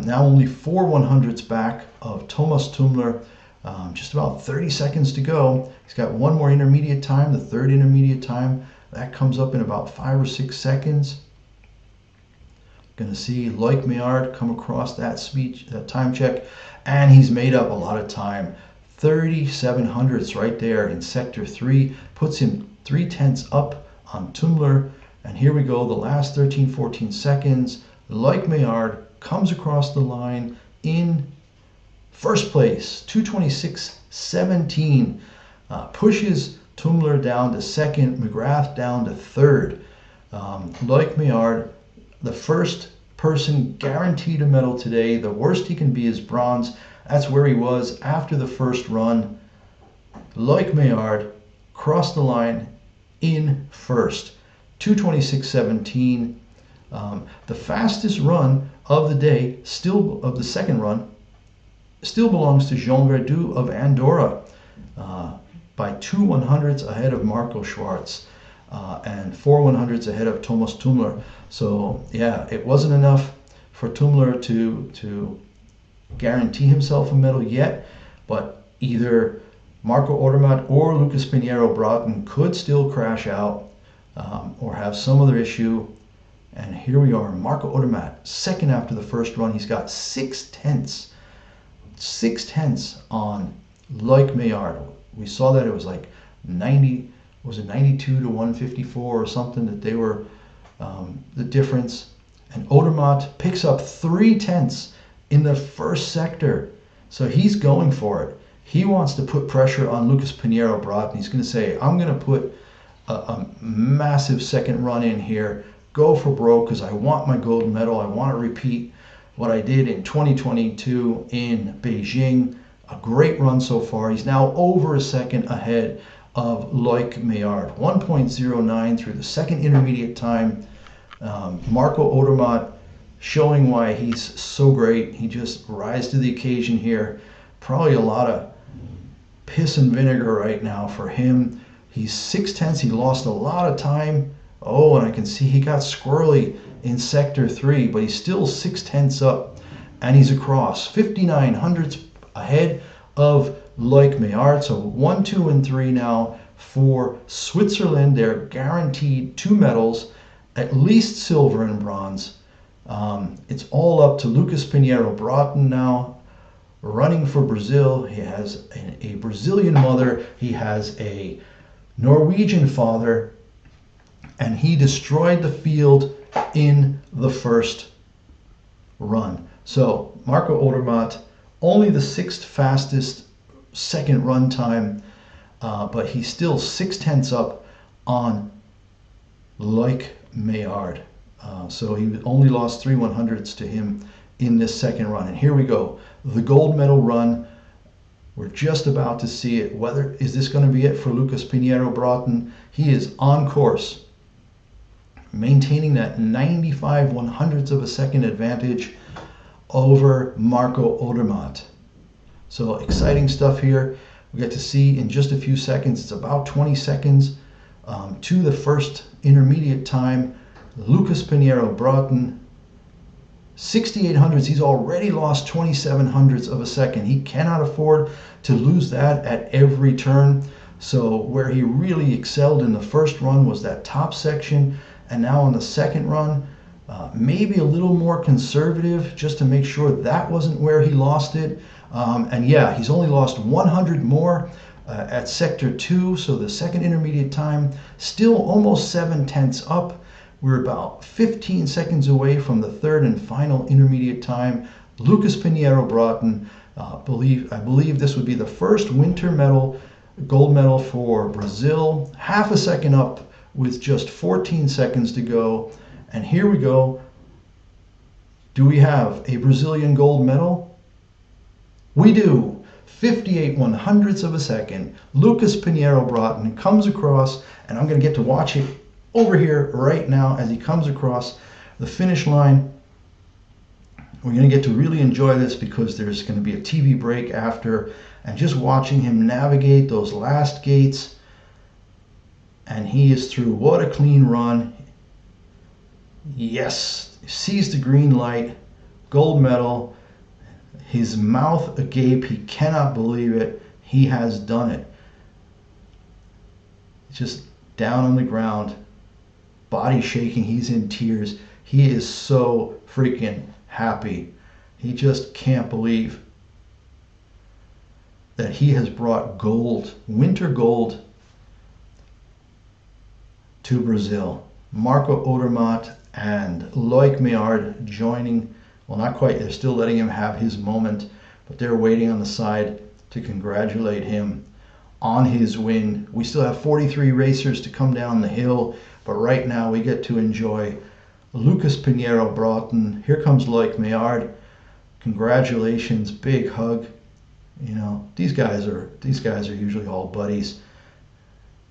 Now only 4 100ths back of Thomas Tumler. Just about 30 seconds to go. He's got one more intermediate time, the third intermediate time. That comes up in about 5 or 6 seconds. Gonna see, like Maillard, come across that time check, and he's made up a lot of time. 37 hundredths right there in Sector 3, puts him 3/10 up on Tumler. And here we go, the last 13, 14 seconds. Like Maillard, comes across the line in First place, 2:26.17, pushes Tumler down to second, McGrath down to third. Loic Meillard, the first person guaranteed a medal today. The worst he can be is bronze. That's where he was after the first run. Loic Meillard crossed the line in first, 2:26.17. The fastest run of the day, still of the second run, still belongs to Jean Verdoux of Andorra, by 2/100ths ahead of Marco Schwarz, and 4/100ths ahead of Thomas Tumler. So yeah, it wasn't enough for Tumler to guarantee himself a medal yet, but either Marco Odermatt or Lucas Pinheiro Broughton could still crash out or have some other issue. And here we are, Marco Odermatt, second after the first run. He's got 6/10 on Loic Meillard. We saw that it was like 92 to 154 or something that they were the difference. And Odermatt picks up 3/10 in the first sector. So he's going for it. He wants to put pressure on Lucas Pinheiro Broughton. He's going to say, I'm going to put a massive second run in here, go for broke, because I want my gold medal. I want to repeat what I did in 2022 in Beijing. A great run so far. He's now over a second ahead of Loic Meillard, 1.09 through the second intermediate time. Marco Odermatt showing why he's so great. He just rise to the occasion here. Probably a lot of piss and vinegar right now for him. He's 6/10. He lost a lot of time. Oh, and I can see he got squirrely in sector 3, but he's still 6/10 up, and he's across 59/100ths ahead of Loic Meillard. So 1, 2, and 3 now for Switzerland. They're guaranteed 2 medals, at least silver and bronze. It's all up to Lucas Pinheiro Broughton now, running for Brazil. He has a Brazilian mother. He has a Norwegian father, and he destroyed the field in the first run. So Marco Odermatt, only the 6th fastest second run time, but he's still 6/10 up on Loic Meillard. So he only lost 3/100ths to him in this second run. And here we go, the gold medal run. We're just about to see it. Whether is this going to be it for Lucas Pinheiro Broughton? He is on course, maintaining that 95/100ths of a second advantage over Marco Odermatt. So exciting stuff here. We get to see in just a few seconds. It's about 20 seconds to the first intermediate time. Lucas Pinheiro Broughton, 68/100ths. He's already lost 27/100ths of a second. He cannot afford to lose that at every turn. So where he really excelled in the first run was that top section, and now on the second run, maybe a little more conservative just to make sure that wasn't where he lost it. And yeah, he's only lost 100 more at sector 2. So the second intermediate time, still almost 7/10 up. We're about 15 seconds away from the third and final intermediate time. Lucas Pinheiro Broughton, I believe this would be the first winter medal, gold medal for Brazil. Half a second up with just 14 seconds to go. And here we go. Do we have a Brazilian gold medal? We do. 58/100ths of a second. Lucas Pinheiro Broughton comes across, and I'm going to get to watch it over here right now as he comes across the finish line. We're going to get to really enjoy this because there's going to be a TV break after, and just watching him navigate those last gates, and he is through. What a clean run. Yes, sees the green light, gold medal, his mouth agape. He cannot believe it. He has done it. Just down on the ground, body shaking. He's in tears. He is so freaking happy. He just can't believe that he has brought gold, winter gold, to Brazil. Marco Odermatt and Loic Meillard joining. Well, not quite. They're still letting him have his moment. but they're waiting on the side to congratulate him on his win. We still have 43 racers to come down the hill, but right now we get to enjoy Lucas Pinheiro Broughton. Here comes Loic Meillard. Congratulations, big hug. You know, these guys are usually all buddies.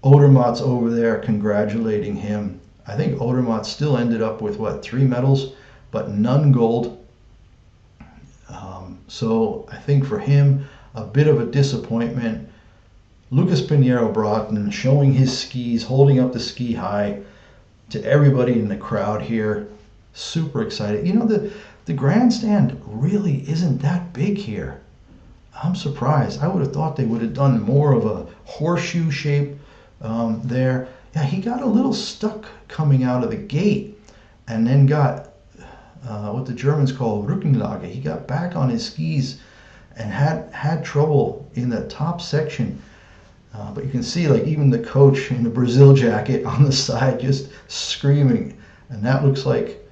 Odermatt's over there congratulating him. I think Odermatt still ended up with what, 3 medals, but none gold. So I think for him, a bit of a disappointment. Lucas Pinheiro Broughton showing his skis, holding up the ski high to everybody in the crowd here. Super excited. You know, the grandstand really isn't that big here. I'm surprised. I would have thought they would have done more of a horseshoe shape there. Yeah, he got a little stuck coming out of the gate and then got what the Germans call Rückenlage. He got back on his skis and had trouble in the top section. But you can see, like, even the coach in the Brazil jacket on the side just screaming. And that looks like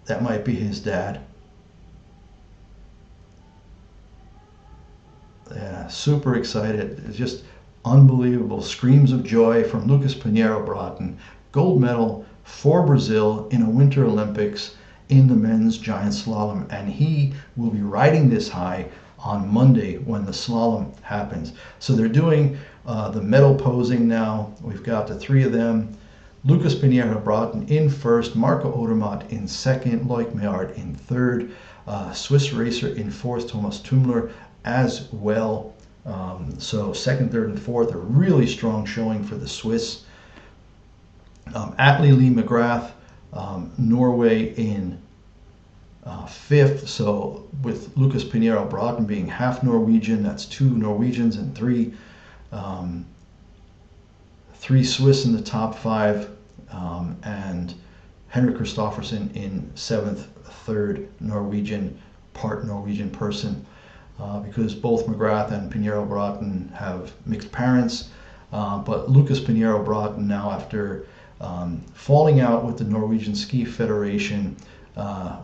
that might be his dad. Yeah, super excited. It's just unbelievable. Screams of joy from Lucas Pinheiro Broughton. Gold medal for Brazil in a Winter Olympics in the men's giant slalom. And he will be riding this high on Monday when the slalom happens. So they're doing the medal posing now. We've got the 3 of them. Lucas Pinheiro Broughton in first, Marco Odermatt in second, Loic Meillard in third, Swiss racer in fourth, Thomas Tümmler as well. So second, third, and fourth, a really strong showing for the Swiss. Atle Lee McGrath, Norway in fifth. So with Lucas Pinheiro Broughton being half Norwegian, that's 2 Norwegians and 3 Swiss in the top 5, and Henrik Kristoffersen in 7th, 3rd Norwegian, part Norwegian person. Because both McGrath and Pinheiro Broughton have mixed parents. But Lucas Pinheiro Broughton now, after falling out with the Norwegian Ski Federation,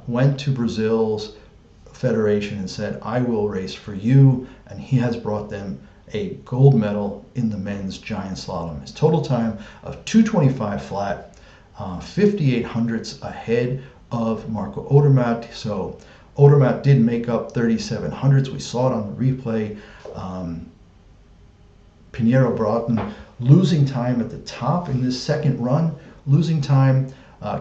went to Brazil's federation and said, I will race for you. And he has brought them a gold medal in the men's giant slalom. His total time of 2:25 flat, 58 hundredths ahead of Marco Odermatt. So Odermatt did make up 37 hundredths. We saw it on the replay. Pinheiro Broughton losing time at the top in this second run, losing time,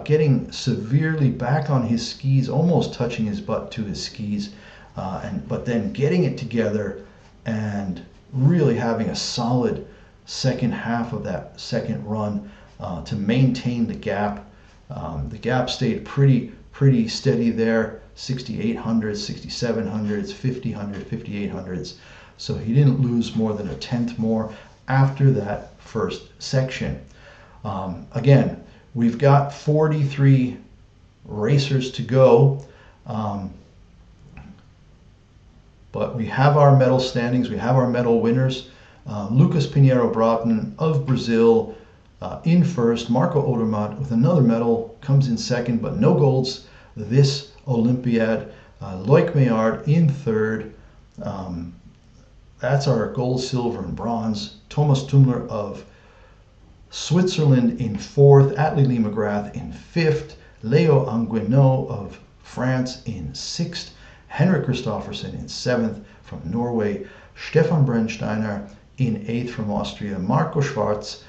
getting severely back on his skis, almost touching his butt to his skis, but then getting it together and really having a solid second half of that second run to maintain the gap. The gap stayed pretty steady there. 68 hundredths, 67 hundredths, 50 hundredths, 58 hundredths. So he didn't lose more than a tenth more after that first section. Again, we've got 43 racers to go, but we have our medal standings, we have our medal winners. Lucas Pinheiro Broughton of Brazil in first. Marco Odermatt with another medal comes in second, but no golds this Olympiad. Loic Meillard in third. That's our gold, silver, and bronze. Thomas Tümmler of Switzerland in fourth. Atle Lee McGrath in fifth. Leo Anguinot of France in sixth. Henrik Kristoffersen in seventh from Norway. Stefan Brennsteiner in eighth from Austria. Marco Schwarz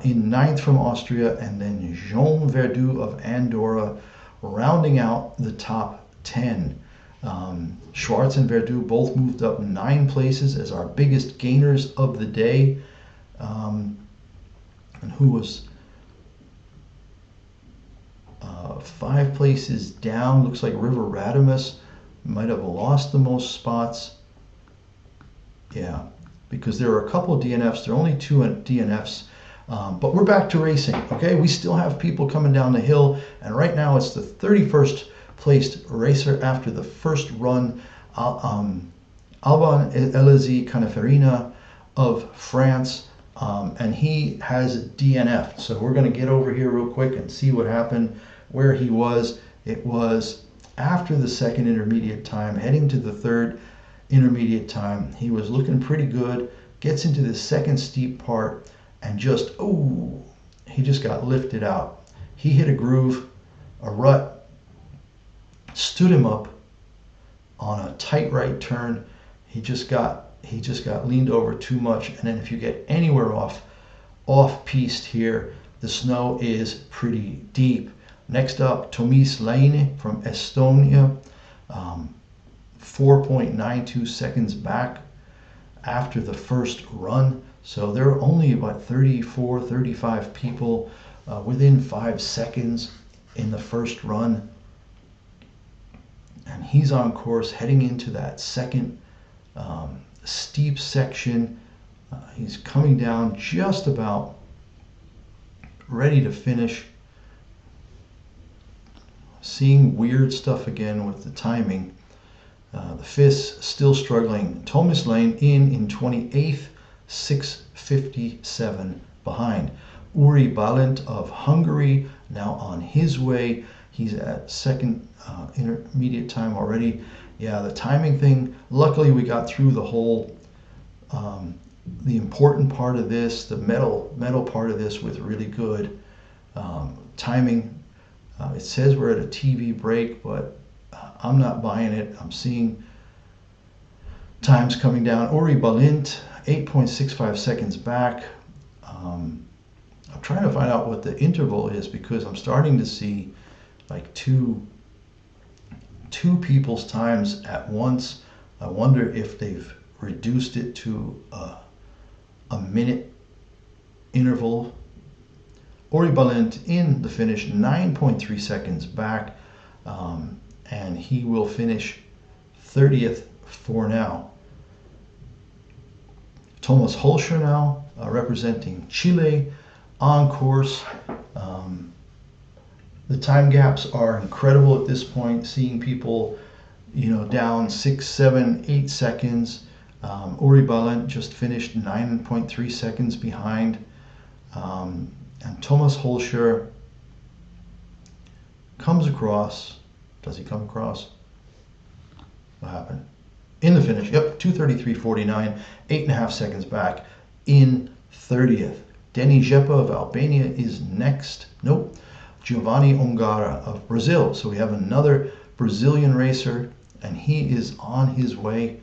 in ninth from Austria. And then Jean Verdu of Andorra rounding out the top 10. Schwarz and Verdu both moved up 9 places as our biggest gainers of the day. And who was 5 places down? Looks like River Radamus might have lost the most spots. Yeah, because there are a couple of DNFs. There are only 2 DNFs. But we're back to racing, okay? We still have people coming down the hill, and right now it's the 31st placed racer after the first run, Alban Elizy Canafarina of France, and he has a DNF. So we're going to get over here real quick and see what happened, where he was. It was after the second intermediate time, heading to the third intermediate time. He was looking pretty good, gets into the second steep part, and just, oh, he just got lifted out. He hit a groove, a rut, stood him up on a tight right turn. He just got leaned over too much. And then if you get anywhere off piste here, the snow is pretty deep. Next up, Tomis Laine from Estonia, 4.92 seconds back after the first run. So there are only about 34, 35 people within 5 seconds in the first run. And he's on course heading into that second steep section. He's coming down just about ready to finish. Seeing weird stuff again with the timing. The FIS still struggling. Thomas Lane in 28th, 6:57 behind. Uri Balint of Hungary now on his way. He's at second intermediate time already. Yeah, the timing thing, luckily we got through the whole, the important part of this, the metal part of this with really good timing. It says we're at a TV break, but I'm not buying it. I'm seeing times coming down. Uri Balint, 8.65 seconds back. I'm trying to find out what the interval is because I'm starting to see like two people's times at once. I wonder if they've reduced it to a minute interval. Uri Balint in the finish, 9.3 seconds back, and he will finish 30th for now. Thomas Holscher now representing Chile on course. The time gaps are incredible at this point, seeing people, down 6, 7, 8 seconds. Uri Balint just finished 9.3 seconds behind. And Thomas Holscher comes across. Does he come across? What happened? In the finish, yep, 2:33.49, 8.5 seconds back in 30th. Denny Jepa of Albania is next. Nope. Giovanni Ongara of Brazil. So we have another Brazilian racer, and he is on his way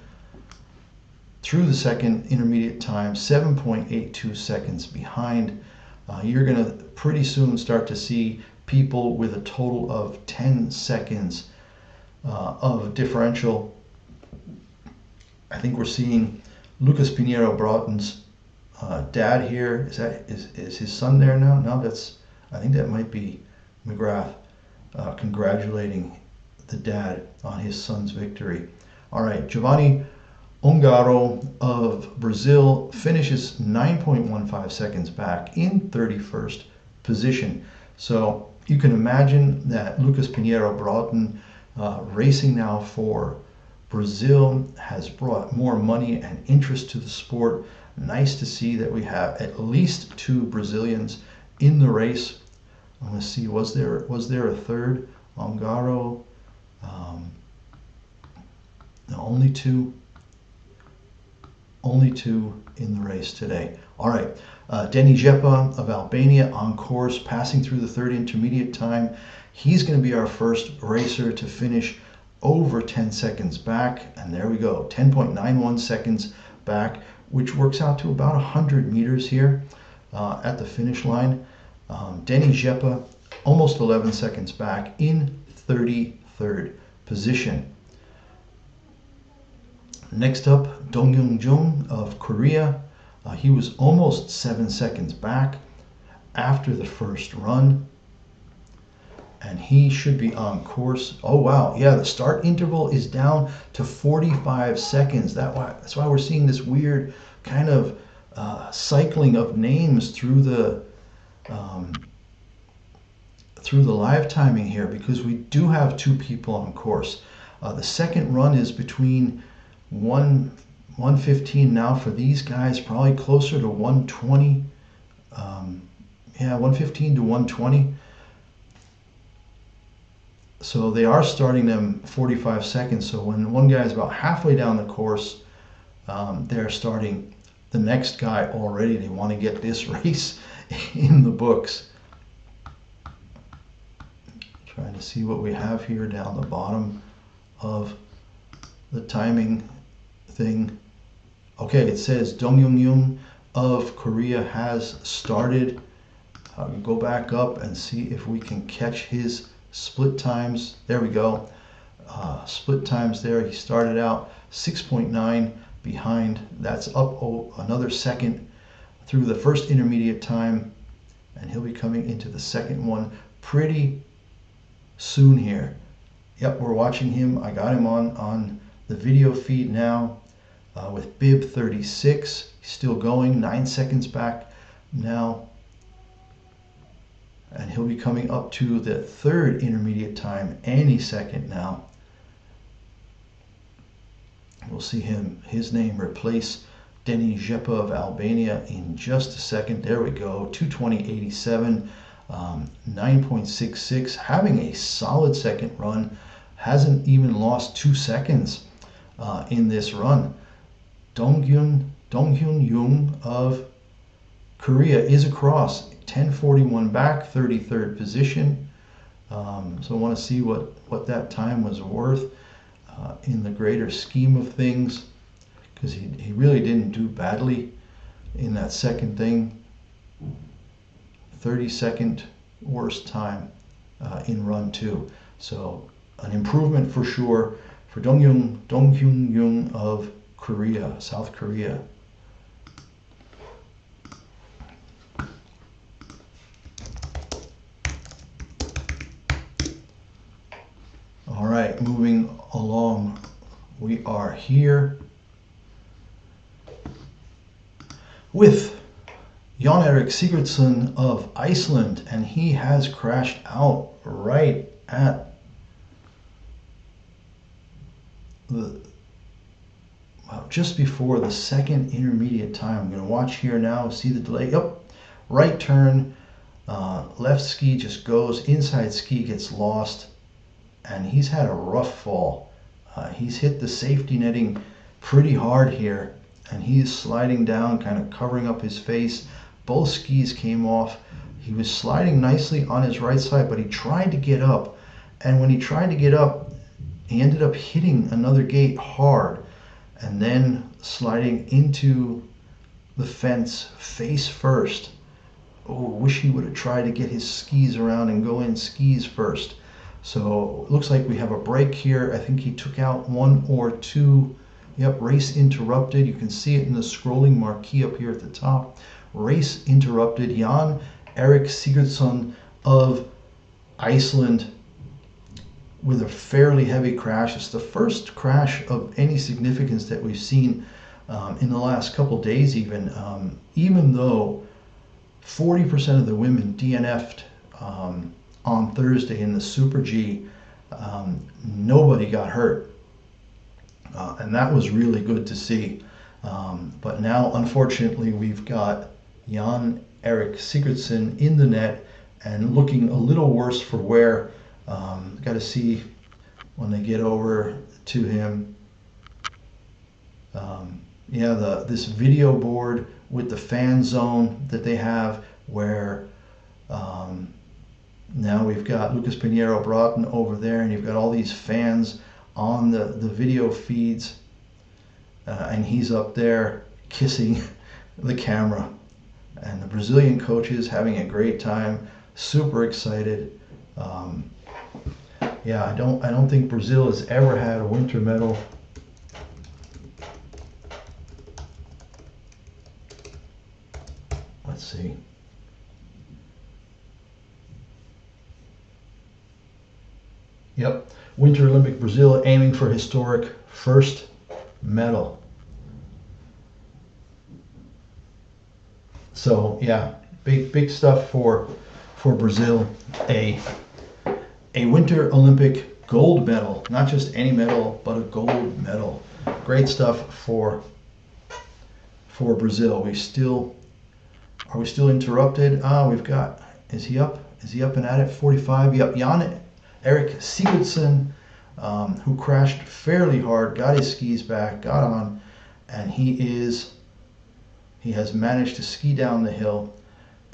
through the second intermediate time, 7.82 seconds behind. You're going to pretty soon start to see people with a total of 10 seconds of differential. I think we're seeing Lucas Pinheiro Broughton's dad here. Is his son there now? No, I think that might be McGrath congratulating the dad on his son's victory. All right, Giovanni Ongaro of Brazil finishes 9.15 seconds back in 31st position. So you can imagine that Lucas Pinheiro Broughton racing now for Brazil has brought more money and interest to the sport. Nice to see that we have at least 2 Brazilians in the race. I'm going to see, was there a third? Ongaro, no, only two in the race today. All right, Denny Jepa of Albania on course, passing through the third intermediate time. He's going to be our first racer to finish over 10 seconds back, and there we go, 10.91 seconds back, which works out to about 100 meters here at the finish line. Denny Jepa almost 11 seconds back in 33rd position. Next up, Dong Jung of Korea. He was almost 7 seconds back after the first run, and he should be on course. Oh wow, yeah, the start interval is down to 45 seconds. That's why we're seeing this weird kind of cycling of names through the live timing here, because we do have 2 people on course. The second run is between 1:15 now for these guys, probably closer to 1:20. 1:15 to 1:20. So they are starting them 45 seconds. So when one guy is about halfway down the course, they're starting the next guy already. They want to get this race in the books. Trying to see what we have here down the bottom of the timing thing. Okay, it says Dong Young of Korea has started. I'll go back up and see if we can catch his split times. There we go. Split times there. He started out 6.9 behind. That's up another second through the first intermediate time, and he'll be coming into the second one pretty soon here. Yep, we're watching him. I got him on the video feed now with bib 36. He's still going, 9 seconds back now. And he'll be coming up to the third intermediate time any second now. We'll see his name replace Denny Jepa of Albania in just a second. There we go, 2:20.87, 9.66, having a solid second run. Hasn't even lost 2 seconds in this run. Donghyun Jung of Korea is across, 10:41 back, 33rd position. So I want to see what that time was worth in the greater scheme of things, because he really didn't do badly in that second thing. 32nd worst time in run 2. So an improvement for sure for Donghyun Jung of Korea, South Korea. All right, moving along, we are here with Jan Erik Sigurdsson of Iceland, and he has crashed out right at just before the second intermediate time. I'm going to watch here now, see the delay. Yep, right turn, left ski just goes, inside ski gets lost, and he's had a rough fall. He's hit the safety netting pretty hard here, and he's sliding down, kind of covering up his face. Both skis came off. He was sliding nicely on his right side, but he tried to get up, and when he tried to get up, he ended up hitting another gate hard and then sliding into the fence face first. Oh, wish he would have tried to get his skis around and go in skis first. So it looks like we have a break here. I think he took out 1 or 2. Yep, race interrupted. You can see it in the scrolling marquee up here at the top. Race interrupted. Jan Erik Sigurdsson of Iceland with a fairly heavy crash. It's the first crash of any significance that we've seen in the last couple days even. Even though 40% of the women DNF'd on Thursday in the Super G, nobody got hurt. And that was really good to see. But now, unfortunately, we've got Jan Erik Sigurdsson in the net and looking a little worse for wear. Got to see when they get over to him. Yeah, this video board with the fan zone that they have, where now we've got Lucas Pinheiro Broughton over there, and you've got all these fans on the video feeds, and he's up there kissing the camera, and the Brazilian coaches having a great time, super excited. Yeah, I don't think Brazil has ever had a winter medal. Let's see. Yep, Winter Olympic Brazil aiming for historic first medal. So yeah, big stuff for Brazil. A Winter Olympic gold medal, not just any medal, but a gold medal. Great stuff for Brazil. Are we still interrupted? We've got, is he up? Is he up and at it? 45. Yep, Jan Erik Sigurdsson, who crashed fairly hard, got his skis back, got on, and he has managed to ski down the hill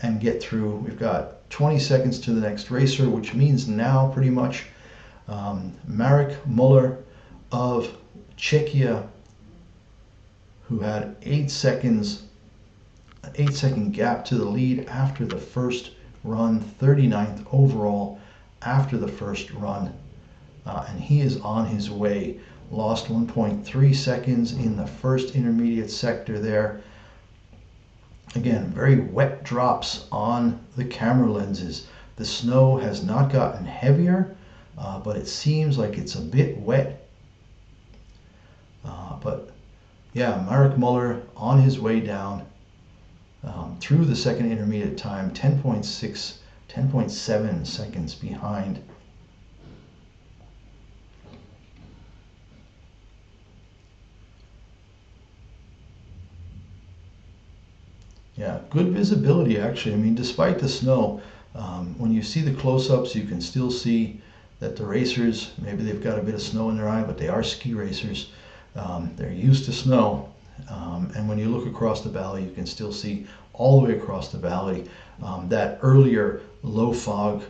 and get through. We've got 20 seconds to the next racer, which means now pretty much Marek Muller of Czechia, who had 8 seconds, an 8-second gap to the lead after the first run, 39th overall after the first run, and he is on his way. Lost 1.3 seconds in the first intermediate sector there. Again, very wet drops on the camera lenses. The snow has not gotten heavier, but it seems like it's a bit wet. But yeah, Marek Muller on his way down through the second intermediate time, 10.6, 10.7 seconds behind. Yeah, good visibility actually. I mean, despite the snow, when you see the close-ups, you can still see that the racers, maybe they've got a bit of snow in their eye, but they are ski racers. They're used to snow. And when you look across the valley, you can still see all the way across the valley that earlier low fog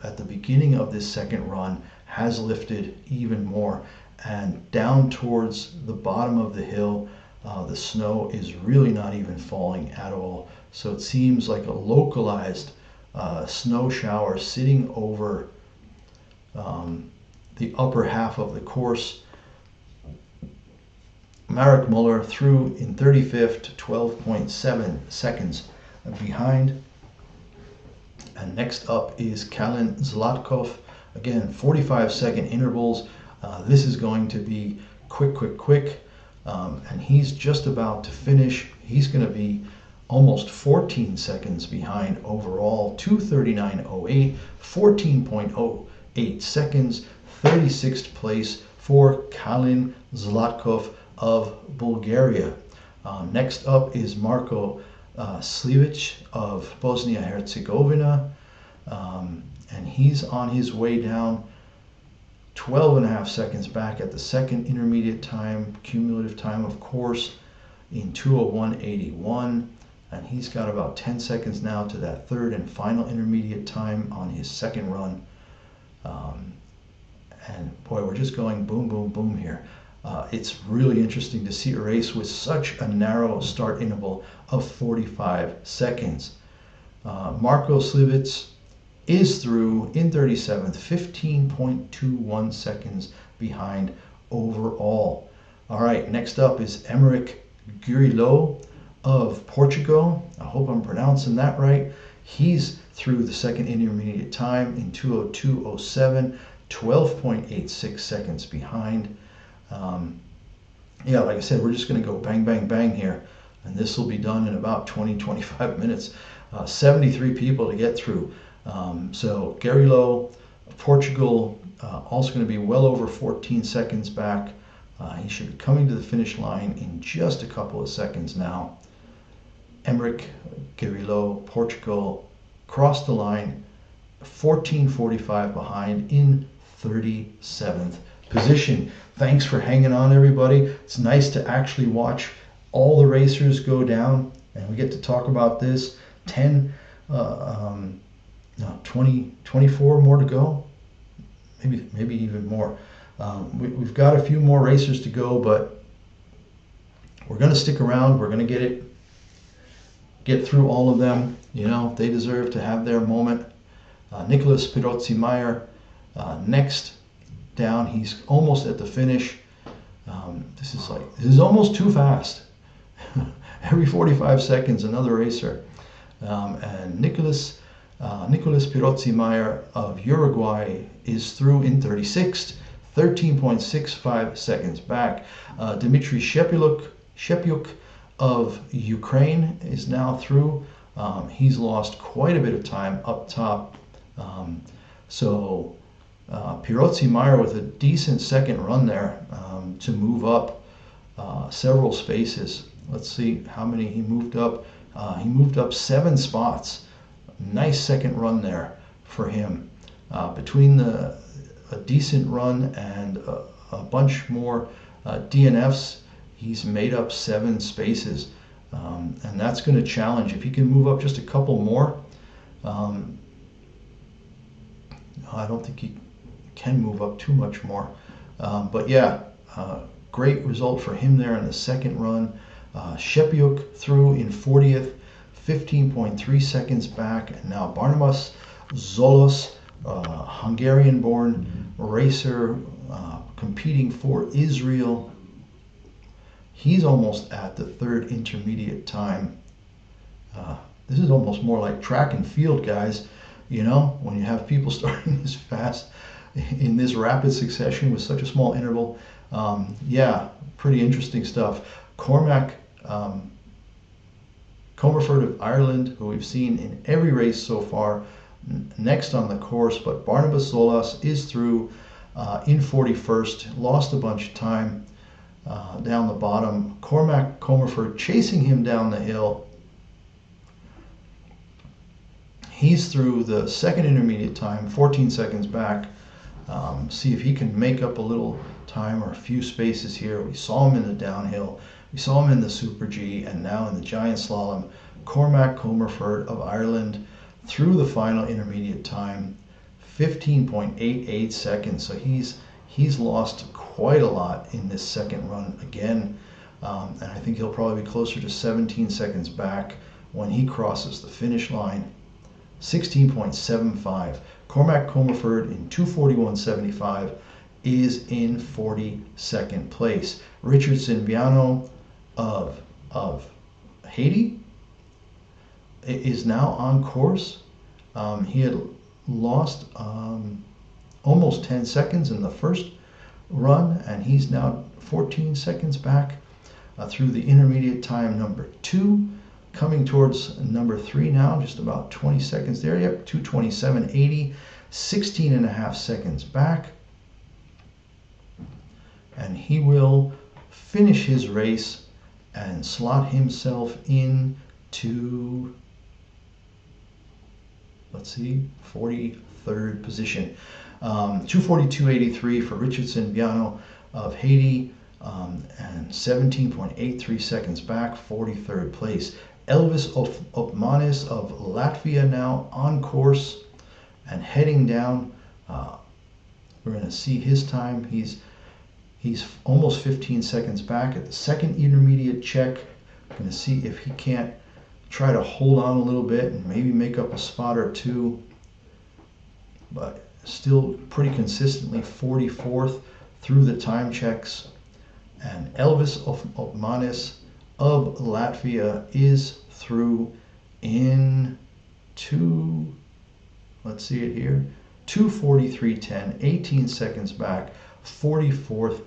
at the beginning of this second run has lifted even more. And down towards the bottom of the hill, the snow is really not even falling at all. So it seems like a localized snow shower sitting over the upper half of the course. Marek Muller through in 35th, 12.7 seconds behind. And next up is Kalin Zlatkov. Again, 45-second intervals. This is going to be quick. And he's just about to finish. He's going to be almost 14 seconds behind overall, 2:39.08, 14.08 seconds, 36th place for Kalin Zlatkov of Bulgaria. Next up is Marko Slivic of Bosnia-Herzegovina, and he's on his way down, 12.5 seconds back at the second intermediate time, cumulative time of course, in 2:01.81, and he's got about 10 seconds now to that third and final intermediate time on his second run. And boy, we're just going boom, boom, boom here. It's really interesting to see a race with such a narrow start interval of 45 seconds. Marko Slivic is through in 37th, 15.21 seconds behind overall. All right, next up is Emeric Gurillo of Portugal. I hope I'm pronouncing that right. He's through the second intermediate time in 2:02.07, 12.86 seconds behind. Yeah, like I said, we're just going to go bang, bang, bang here, and this will be done in about 20-25 minutes. 73 people to get through. So Gurillo, Portugal, also going to be well over 14 seconds back. He should be coming to the finish line in just a couple of seconds now. Emeric Gurillo, Portugal, crossed the line, 14:45 behind in 37th position. Thanks for hanging on, everybody. It's nice to actually watch all the racers go down, and we get to talk about this. 24 more to go, maybe even more. We've got a few more racers to go, but we're going to stick around. We're going to get through all of them. You know, they deserve to have their moment. Nicholas Pirozzi-Meyer next down. He's almost at the finish. This is almost too fast. Every 45 seconds, another racer. And Nicholas Pirozzi-Meyer of Uruguay is through in 36th, 13.65 seconds back. Dmitry Shepyuk of Ukraine is now through. He's lost quite a bit of time up top. So Pirozzi-Meyer with a decent second run there to move up several spaces. Let's see how many he moved up. He moved up 7 spots. Nice second run there for him. Between a decent run and a bunch more DNFs, he's made up 7 spaces. And that's going to challenge. If he can move up just a couple more, I don't think he can move up too much more. But yeah, great result for him there in the second run. Shepiuk through in 40th, 15.3 seconds back. And now Barnabas Zolos, Hungarian-born racer competing for Israel. He's almost at the 3rd intermediate time. This is almost more like track and field, guys. You know, when you have people starting this fast in this rapid succession with such a small interval. Yeah, pretty interesting stuff. Cormac Comerford of Ireland, who we've seen in every race so far, next on the course, but Barnabas Zolas is through in 41st, lost a bunch of time down the bottom. Cormac Comerford chasing him down the hill. He's through the 2nd intermediate time, 14 seconds back. See if he can make up a little time or a few spaces here. We saw him in the downhill. We saw him in the Super G, and now in the Giant Slalom. Cormac Comerford of Ireland through the final intermediate time, 15.88 seconds. So he's lost quite a lot in this second run again. And I think he'll probably be closer to 17 seconds back when he crosses the finish line. 16.75. Cormac Comerford in 2:41.75 is in 42nd place. Richardson Viano of Haiti is now on course. He had lost almost 10 seconds in the first run, and he's now 14 seconds back through the intermediate time number 2. Coming towards number 3 now, just about 20 seconds there. Yep, 2:27.80, 16.5 seconds back. And he will finish his race and slot himself into, let's see, 43rd position. 2:42.83 for Richardson Viano of Haiti, and 17.83 seconds back, 43rd place. Elvis Opmanis of Latvia now on course and heading down. We're going to see his time. He's almost 15 seconds back at the 2nd intermediate check. Going to see if he can't try to hold on a little bit and maybe make up a spot or two. But still pretty consistently 44th through the time checks. And Elvis Opmanis of Latvia is through in let's see it here, 2:43.10, 18 seconds back, 44th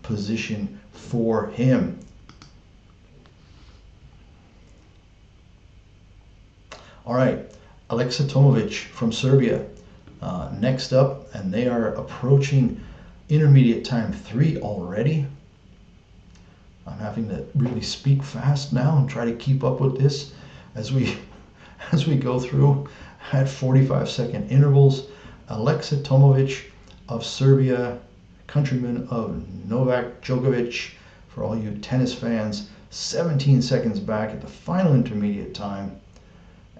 position for him. All right, Alexa Tomovic from Serbia next up, and they are approaching intermediate time 3 already. I'm having to really speak fast now and try to keep up with this as we go through at 45-second intervals. Alexa Tomovic of Serbia, countryman of Novak Djokovic, for all you tennis fans, 17 seconds back at the final intermediate time,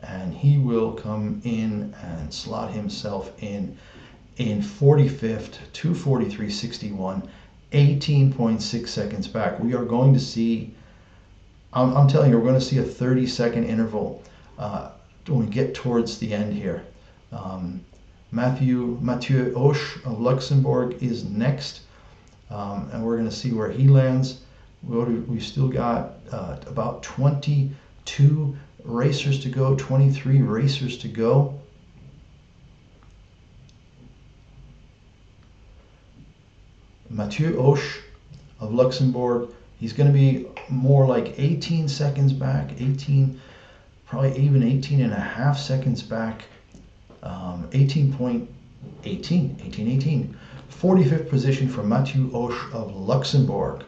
and he will come in and slot himself in 45th, 2:43.61, 18.6 seconds back. We are going to see, I'm telling you, we're going to see a 30-second interval when we get towards the end here. Mathieu Osh of Luxembourg is next, and we're going to see where he lands. We've still got about 22 racers to go, 23 racers to go. Mathieu Osh of Luxembourg, he's going to be more like 18 seconds back, 18, probably even 18 and a half seconds back, 18.18. 45th position for Mathieu Osh of Luxembourg.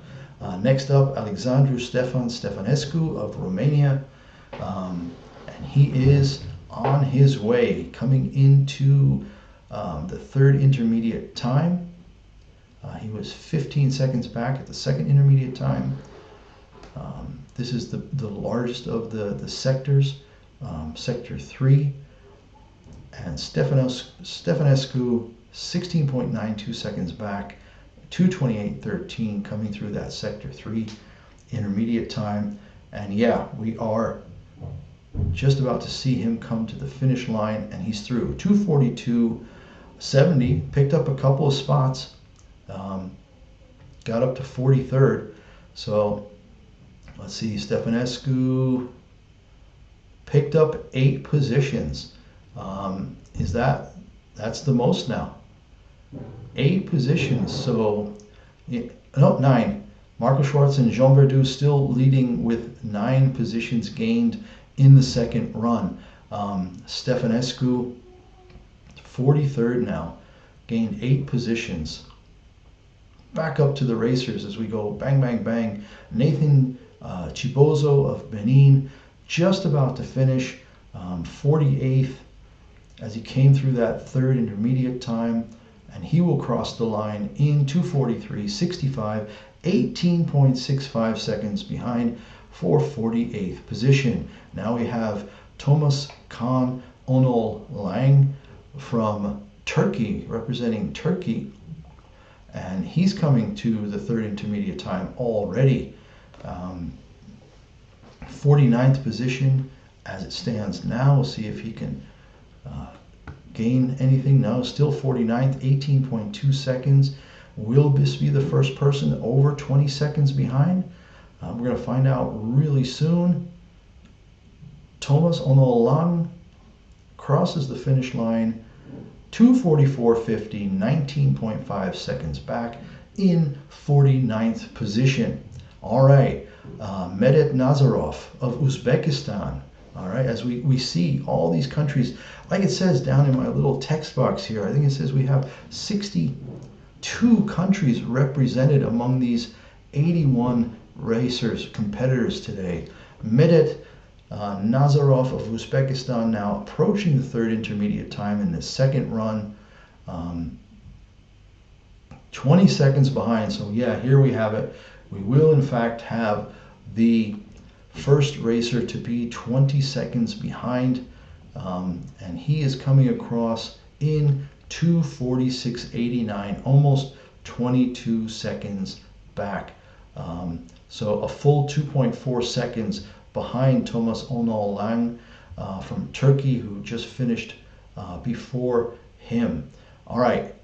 Next up, Alexandru Stefanescu of Romania, and he is on his way, coming into the third intermediate time. He was 15 seconds back at the second intermediate time. This is the largest of the sectors, sector 3. And Stefanescu, 16.92 seconds back, 2:28.13 coming through that sector 3 intermediate time. And yeah, we are just about to see him come to the finish line, and he's through. 2:42.70, picked up a couple of spots, got up to 43rd. So let's see, Stefanescu picked up 8 positions. That's the most now. 8 positions. So, no, 9. Marco Schwarz and Jean Verdoux still leading with 9 positions gained in the second run. Stefanescu, 43rd now, gained 8 positions. Back up to the racers as we go bang, bang, bang. Nathan Chibozo of Benin, just about to finish, 48th as he came through that third intermediate time, and he will cross the line in 2:43.65, 18.65 seconds behind for 48th position. Now we have Thomas Khan Onol Lang from Turkey, representing Turkey, and he's coming to the third intermediate time already. 49th position as it stands now. We'll see if he can gain anything. No, still 49th, 18.2 seconds. Will this be the first person over 20 seconds behind? We're going to find out really soon. Thomas Onol Lang crosses the finish line, 2:44.50, 19.5 seconds back in 49th position. All right, Medet Nazarov of Uzbekistan. All right, as we see all these countries, like it says down in my little text box here, I think it says we have 62 countries represented among these 81 racers, competitors today. Medet Nazarov of Uzbekistan now approaching the third intermediate time in the second run, 20 seconds behind. So yeah, here we have it. We will in fact have the first racer to be 20 seconds behind, and he is coming across in 2:46.89, almost 22 seconds back. So a full 2.4 seconds behind Thomas Onol Lang from Turkey, who just finished before him. All right.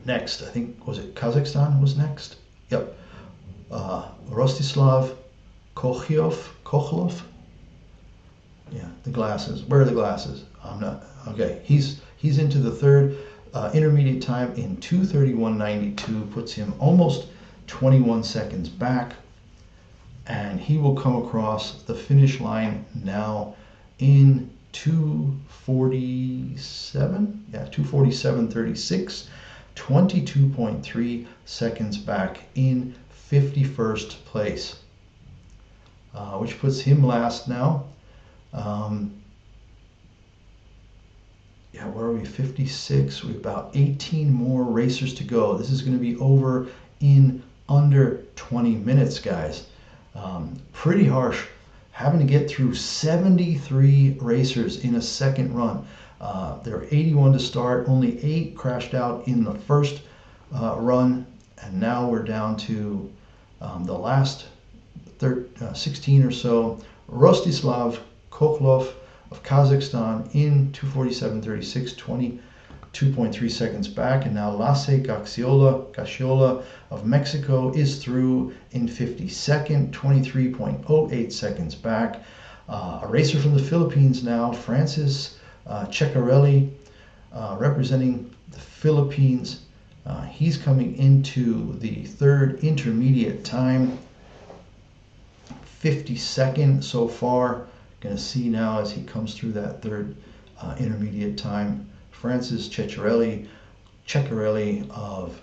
Next, I think, was it Kazakhstan was next? Yep. Rostislav Kochlov. Yeah, the glasses. Where are the glasses? I'm not. Okay, he's into the third intermediate time in 2:31.92, puts him almost 21 seconds back, and he will come across the finish line now in 2:47. Yeah, 2:47.36, 22.3 seconds back in 51st place, which puts him last now. Yeah, where are we? 56. We have about 18 more racers to go. This is going to be over in under 20 minutes, guys. Pretty harsh, having to get through 73 racers in a second run. There are 81 to start. Only 8 crashed out in the first run, and now we're down to the last 16 or so. Rostislav Kochlov of Kazakhstan in 2:47.36, 22.3 seconds back, and now Lasse Gaxiola of Mexico is through in 52nd, 23.08 seconds back. A racer from the Philippines now, Francis Ceccarelli, representing the Philippines. He's coming into the third intermediate time, 52nd so far. Going to see now as he comes through that third intermediate time. Francis Ceccarelli of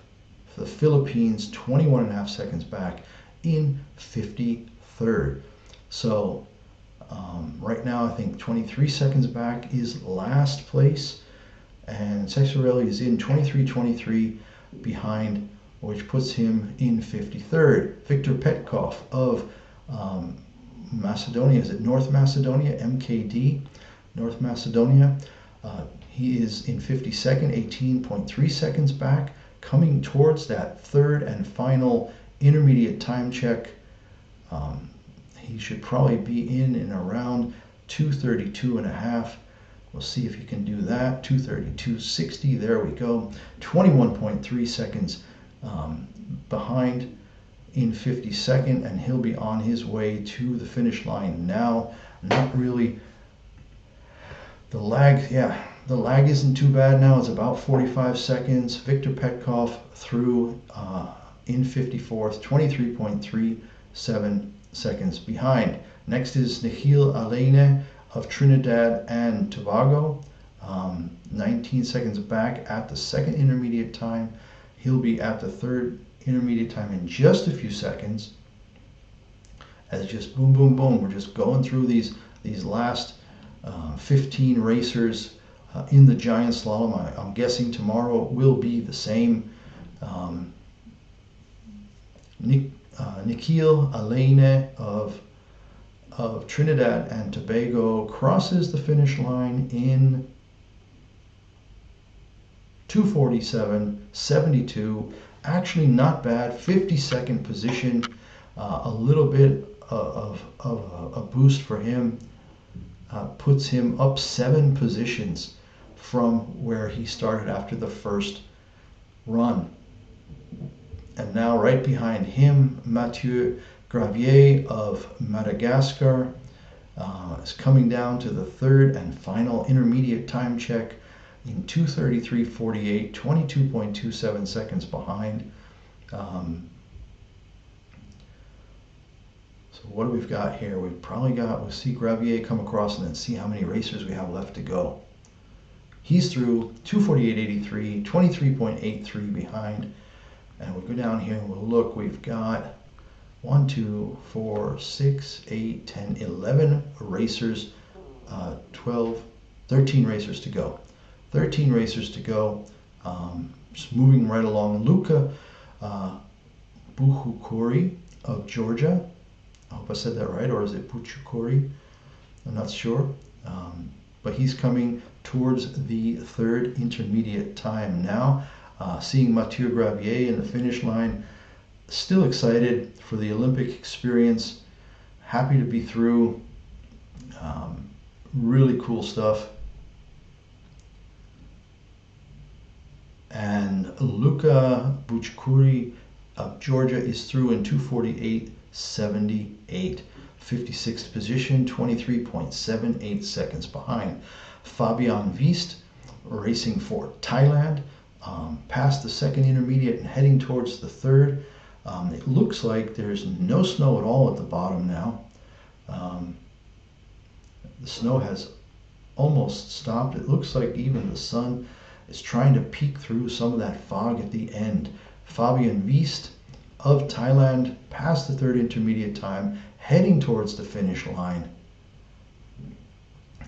the Philippines, 21.5 seconds back in 53rd. So right now I think 23 seconds back is last place. and Ceccarelli is in 23.23 behind, which puts him in 53rd. Viktor Petkov of Macedonia, is it North Macedonia, MKD, North Macedonia. He is in 52nd, 18.3 seconds back, coming towards that third and final intermediate time check. He should probably be in around 2:32.5. We'll see if he can do that. 2:32.60, there we go. 21.3 seconds behind in 52nd, and he'll be on his way to the finish line now. Not really, the lag isn't too bad now. It's about 45 seconds. Viktor Petkov through in 54th, 23.37 seconds behind. Next is Nihil Alene of Trinidad and Tobago, 19 seconds back at the second intermediate time. He'll be at the third intermediate time in just a few seconds. As just boom, boom, boom, we're just going through these last 15 racers in the Giant Slalom. I'm guessing tomorrow will be the same. Nikhil Alene of Trinidad and Tobago crosses the finish line in 2:47.72. Actually not bad, 52nd position. A little bit of a boost for him. Puts him up 7 positions from where he started after the first run. And now right behind him, Mathieu Gravier of Madagascar is coming down to the third and final intermediate time check in 2:33.48, 22.27 seconds behind. So what do we've got here? We'll see Gravier come across and then see how many racers we have left to go. He's through 2:48.83, 23.83 behind. And we'll go down here and we'll look. We've got 1, 2, 4, 6, 8, 10, 11 racers, 13 racers to go. 13 racers to go. Just moving right along. Luka Buchukuri of Georgia. I hope I said that right, or is it Buchukuri? I'm not sure. But he's coming towards the third intermediate time now. Seeing Mathieu Gravier in the finish line. Still excited for the Olympic experience. Happy to be through. Really cool stuff. And Luka Buchukuri of Georgia is through in 2:48.78. 56th position, 23.78 seconds behind. Fabian Wiest, racing for Thailand, past the second intermediate and heading towards the third. It looks like there's no snow at all at the bottom now. The snow has almost stopped. It looks like even the sun is trying to peek through some of that fog at the end. Fabian Wiest of Thailand, past the third intermediate time, heading towards the finish line.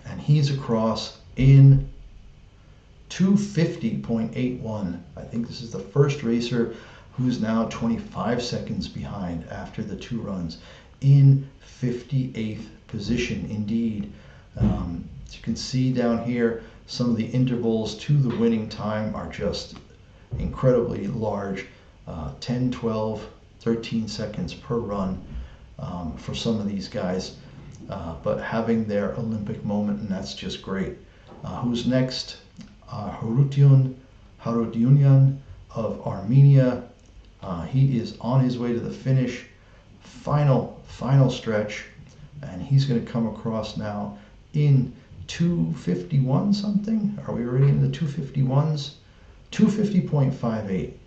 And he's across in 2:50.81. I think this is the first racer who's now 25 seconds behind after the 2 runs, in 58th position indeed. As you can see down here, some of the intervals to the winning time are just incredibly large. 10, 12, 13 seconds per run for some of these guys, but having their Olympic moment, and that's just great. Who's next? Harutyunyan of Armenia. He is on his way to the finish. Final stretch, and he's going to come across now in 2:51 something. Are we already in the 2:51s? 2:50.58.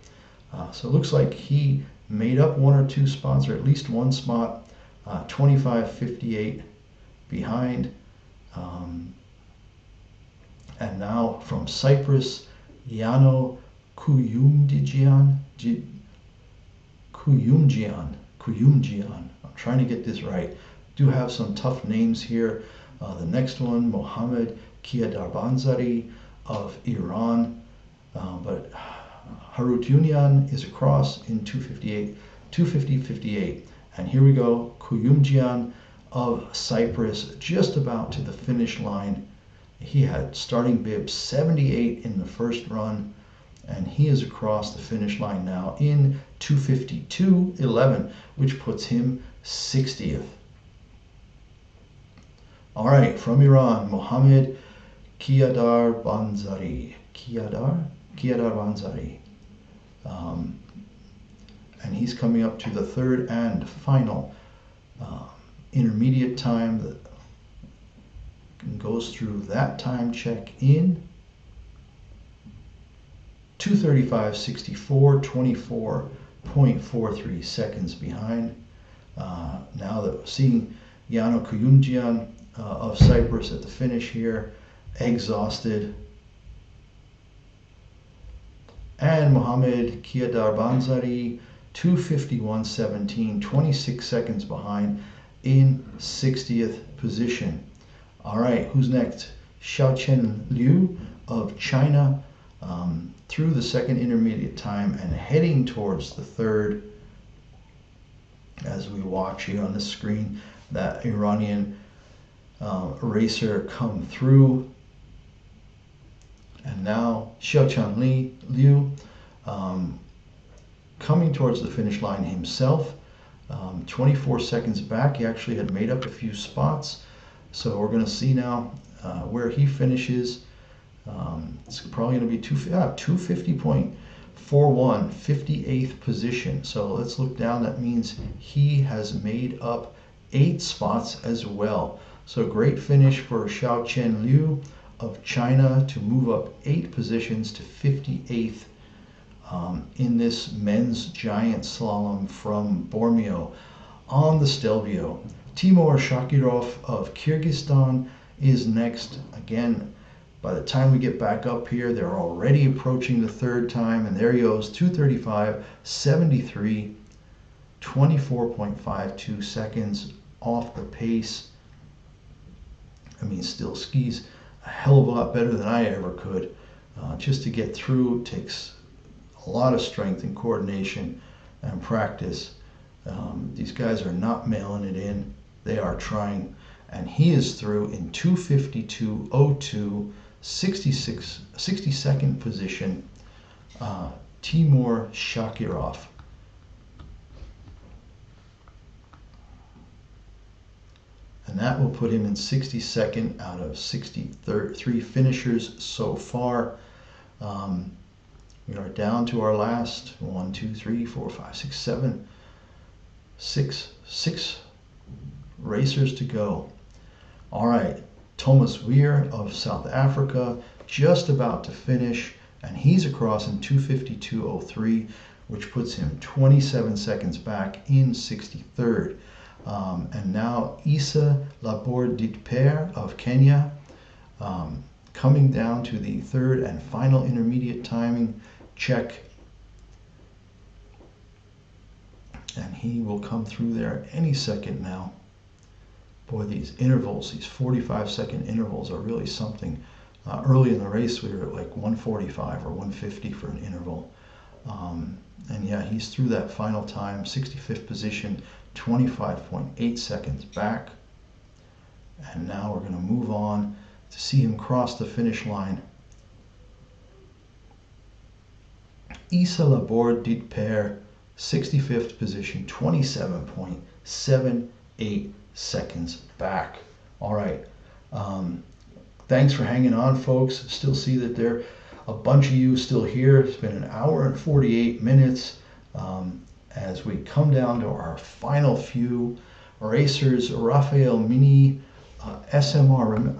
So it looks like he made up 1 or 2 spots, or at least 1 spot. 25.58 behind. And now from Cyprus, Yano Kuyumjian. I'm trying to get this right. Do have some tough names here. The next one, Mohammed Kiadarbanzari of Iran. But Harutyunyan is across in 250.58. And here we go, Kuyumjian of Cyprus, just about to the finish line. He had starting bib 78 in the first run, and he is across the finish line now in 252.11, which puts him 60th. All right, from Iran, Mohammed Kiadar Banzari. Kiadar Banzari. And he's coming up to the third and final intermediate time that goes through that time check in 2:35.64, 24.43 seconds behind. Now that seeing Yano Kuyumjian of Cyprus at the finish here, exhausted. And Mohammed Kiadar Banzari, 2:51.17, 26 seconds behind in 60th position. All right, who's next? Xiaochen Liu of China through the second intermediate time and heading towards the third as we watch here on the screen that Iranian racer come through. And now Xiaochen Liu coming towards the finish line himself, 24 seconds back. He actually had made up a few spots. So we're going to see now where he finishes. It's probably going to be 250.41, 58th position. So let's look down. That means he has made up 8 spots as well. So great finish for Xiaochen Liu of China to move up 8 positions to 58th in this men's giant slalom from Bormio on the Stelvio. Timur Shakirov of Kyrgyzstan is next. Again, by the time we get back up here, they're already approaching the third time, and there he goes, 2:35.73, 24.52 seconds off the pace. I mean, still skis a hell of a lot better than I ever could. Just to get through takes a lot of strength and coordination and practice. These guys are not mailing it in. They are trying, and he is through in 2:52.02, 62nd position. Timur Shakirov. And that will put him in 62nd out of 63 finishers so far. We are down to our last 1, 2, 3, 4, 5, 6, 7, 6 racers to go. All right, Thomas Weir of South Africa just about to finish, and he's across in 2:52.03, which puts him 27 seconds back in 63rd. And now Issa Laborde of Kenya coming down to the third and final intermediate timing check. And he will come through there any second now. Boy, these intervals, these 45-second intervals are really something. Early in the race, we were at like 145 or 150 for an interval. And yeah, he's through that final time, 65th position, 25.8 seconds back. And now we're going to move on to see him cross the finish line. Issa Laborde, 65th position, 27.78 seconds back. All right. Thanks for hanging on, folks. Still see that there are a bunch of you still here. It's been an hour and 48 minutes as we come down to our final few racers. Rafael Mini, SMR,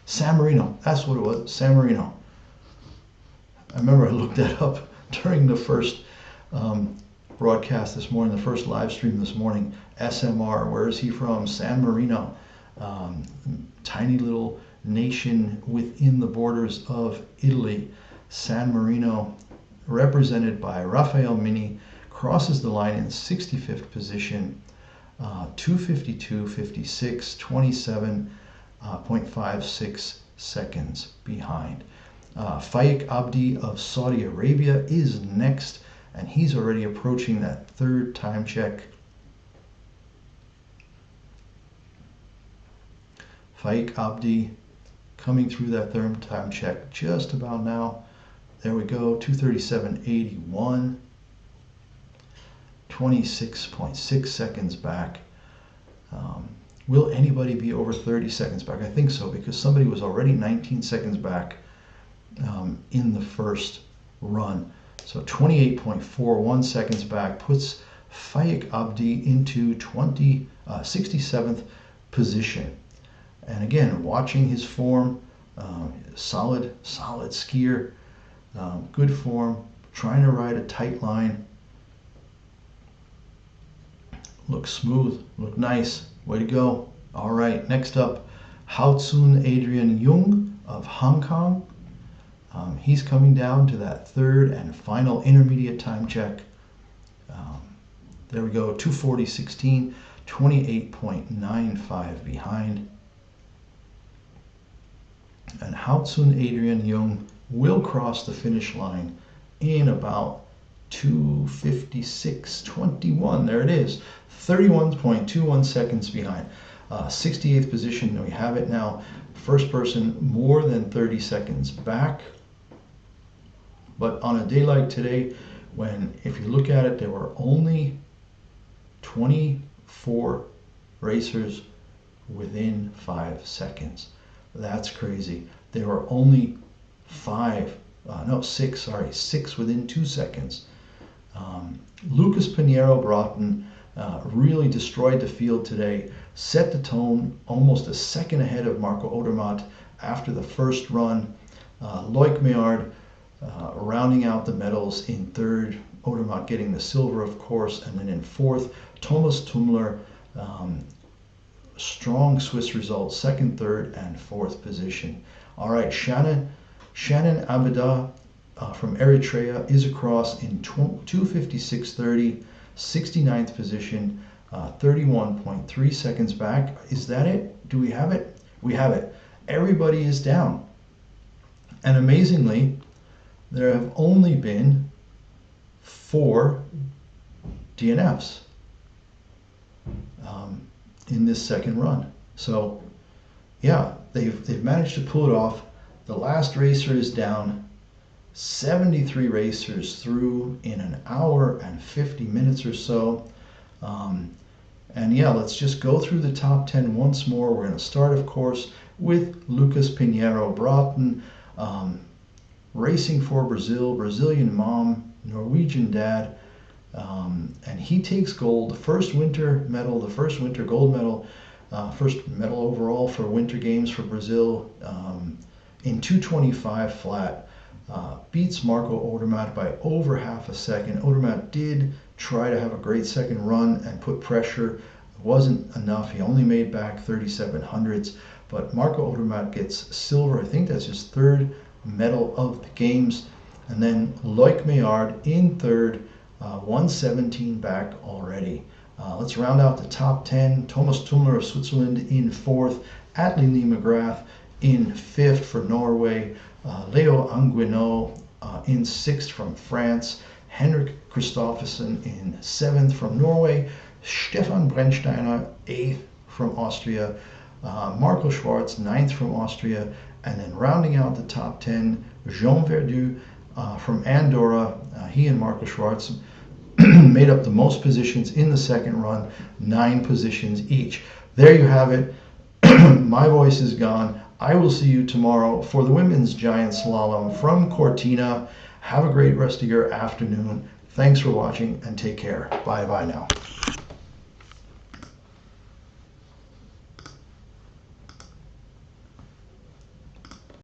San Marino. That's what it was, San Marino. I remember I looked that up during the first broadcast this morning, the first live stream this morning. SMR, where is he from? San Marino. Tiny little nation within the borders of Italy. San Marino, represented by Rafael Mini, crosses the line in 65th position, 2:52.56, 27.56 seconds behind. Faik Abdi of Saudi Arabia is next, and he's already approaching that third time check. Faik Abdi coming through that third time check just about now. There we go, 2:37.81, 26.6 seconds back. Will anybody be over 30 seconds back? I think so, because somebody was already 19 seconds back in the first run. So 28.41 seconds back puts Faik Abdi into 67th position. And again, watching his form, solid skier, good form, trying to ride a tight line. Look smooth, look nice. Way to go. All right, next up, Haotsun Adrian Jung of Hong Kong. He's coming down to that third and final intermediate time check. There we go, 2:40.16, 28.95 behind. And Haotsun Adrian Jung will cross the finish line in about 2:56.21. There it is, 31.21 seconds behind. 68th position, we have it now. First person more than 30 seconds back. But on a day like today, when, if you look at it, there were only 24 racers within 5 seconds. That's crazy. There were only six within 2 seconds. Lucas Pinheiro Broughton really destroyed the field today, set the tone, almost a second ahead of Marco Odermatt after the first run. Loic Meillard rounding out the medals in third, Odermatt getting the silver, of course, and then in fourth, Thomas Tummler, strong Swiss results, second, third, and fourth position. All right, Shannon Abida from Eritrea is across in 2:56.30, 69th position, 31.3 seconds back. Is that it? Do we have it? We have it. Everybody is down. And amazingly, there have only been 4 DNFs in this second run. So yeah, they've managed to pull it off. The last racer is down. 73 racers through in an hour and 50 minutes or so. And yeah, let's just go through the top 10 once more. We're going to start, of course, with Lucas Pinheiro Broughton, racing for Brazil, Brazilian mom, Norwegian dad, and he takes gold, the first winter medal, the first winter gold medal, first medal overall for Winter Games for Brazil, in 2:25 flat. Beats Marco Odermatt by over half a second. Odermatt did try to have a great second run and put pressure. It wasn't enough. He only made back 37 hundredths, but Marco Odermatt gets silver. I think that's his third medal of the games. And then Loic Meillard in third, 117 back already. Let's round out the top 10. Thomas Tummler of Switzerland in fourth. Attlee Lee McGrath in fifth for Norway. Leo Anguinot in sixth from France. Henrik Kristoffersen in seventh from Norway. Stefan Brennsteiner, eighth from Austria. Marco Schwarz, ninth from Austria. And then rounding out the top 10, Jean Verdu from Andorra. He and Marco Schwarz made up the most positions in the second run, 9 positions each. There you have it. My voice is gone. I will see you tomorrow for the women's giant slalom from Cortina. Have a great rest of your afternoon. Thanks for watching and take care. Bye-bye now.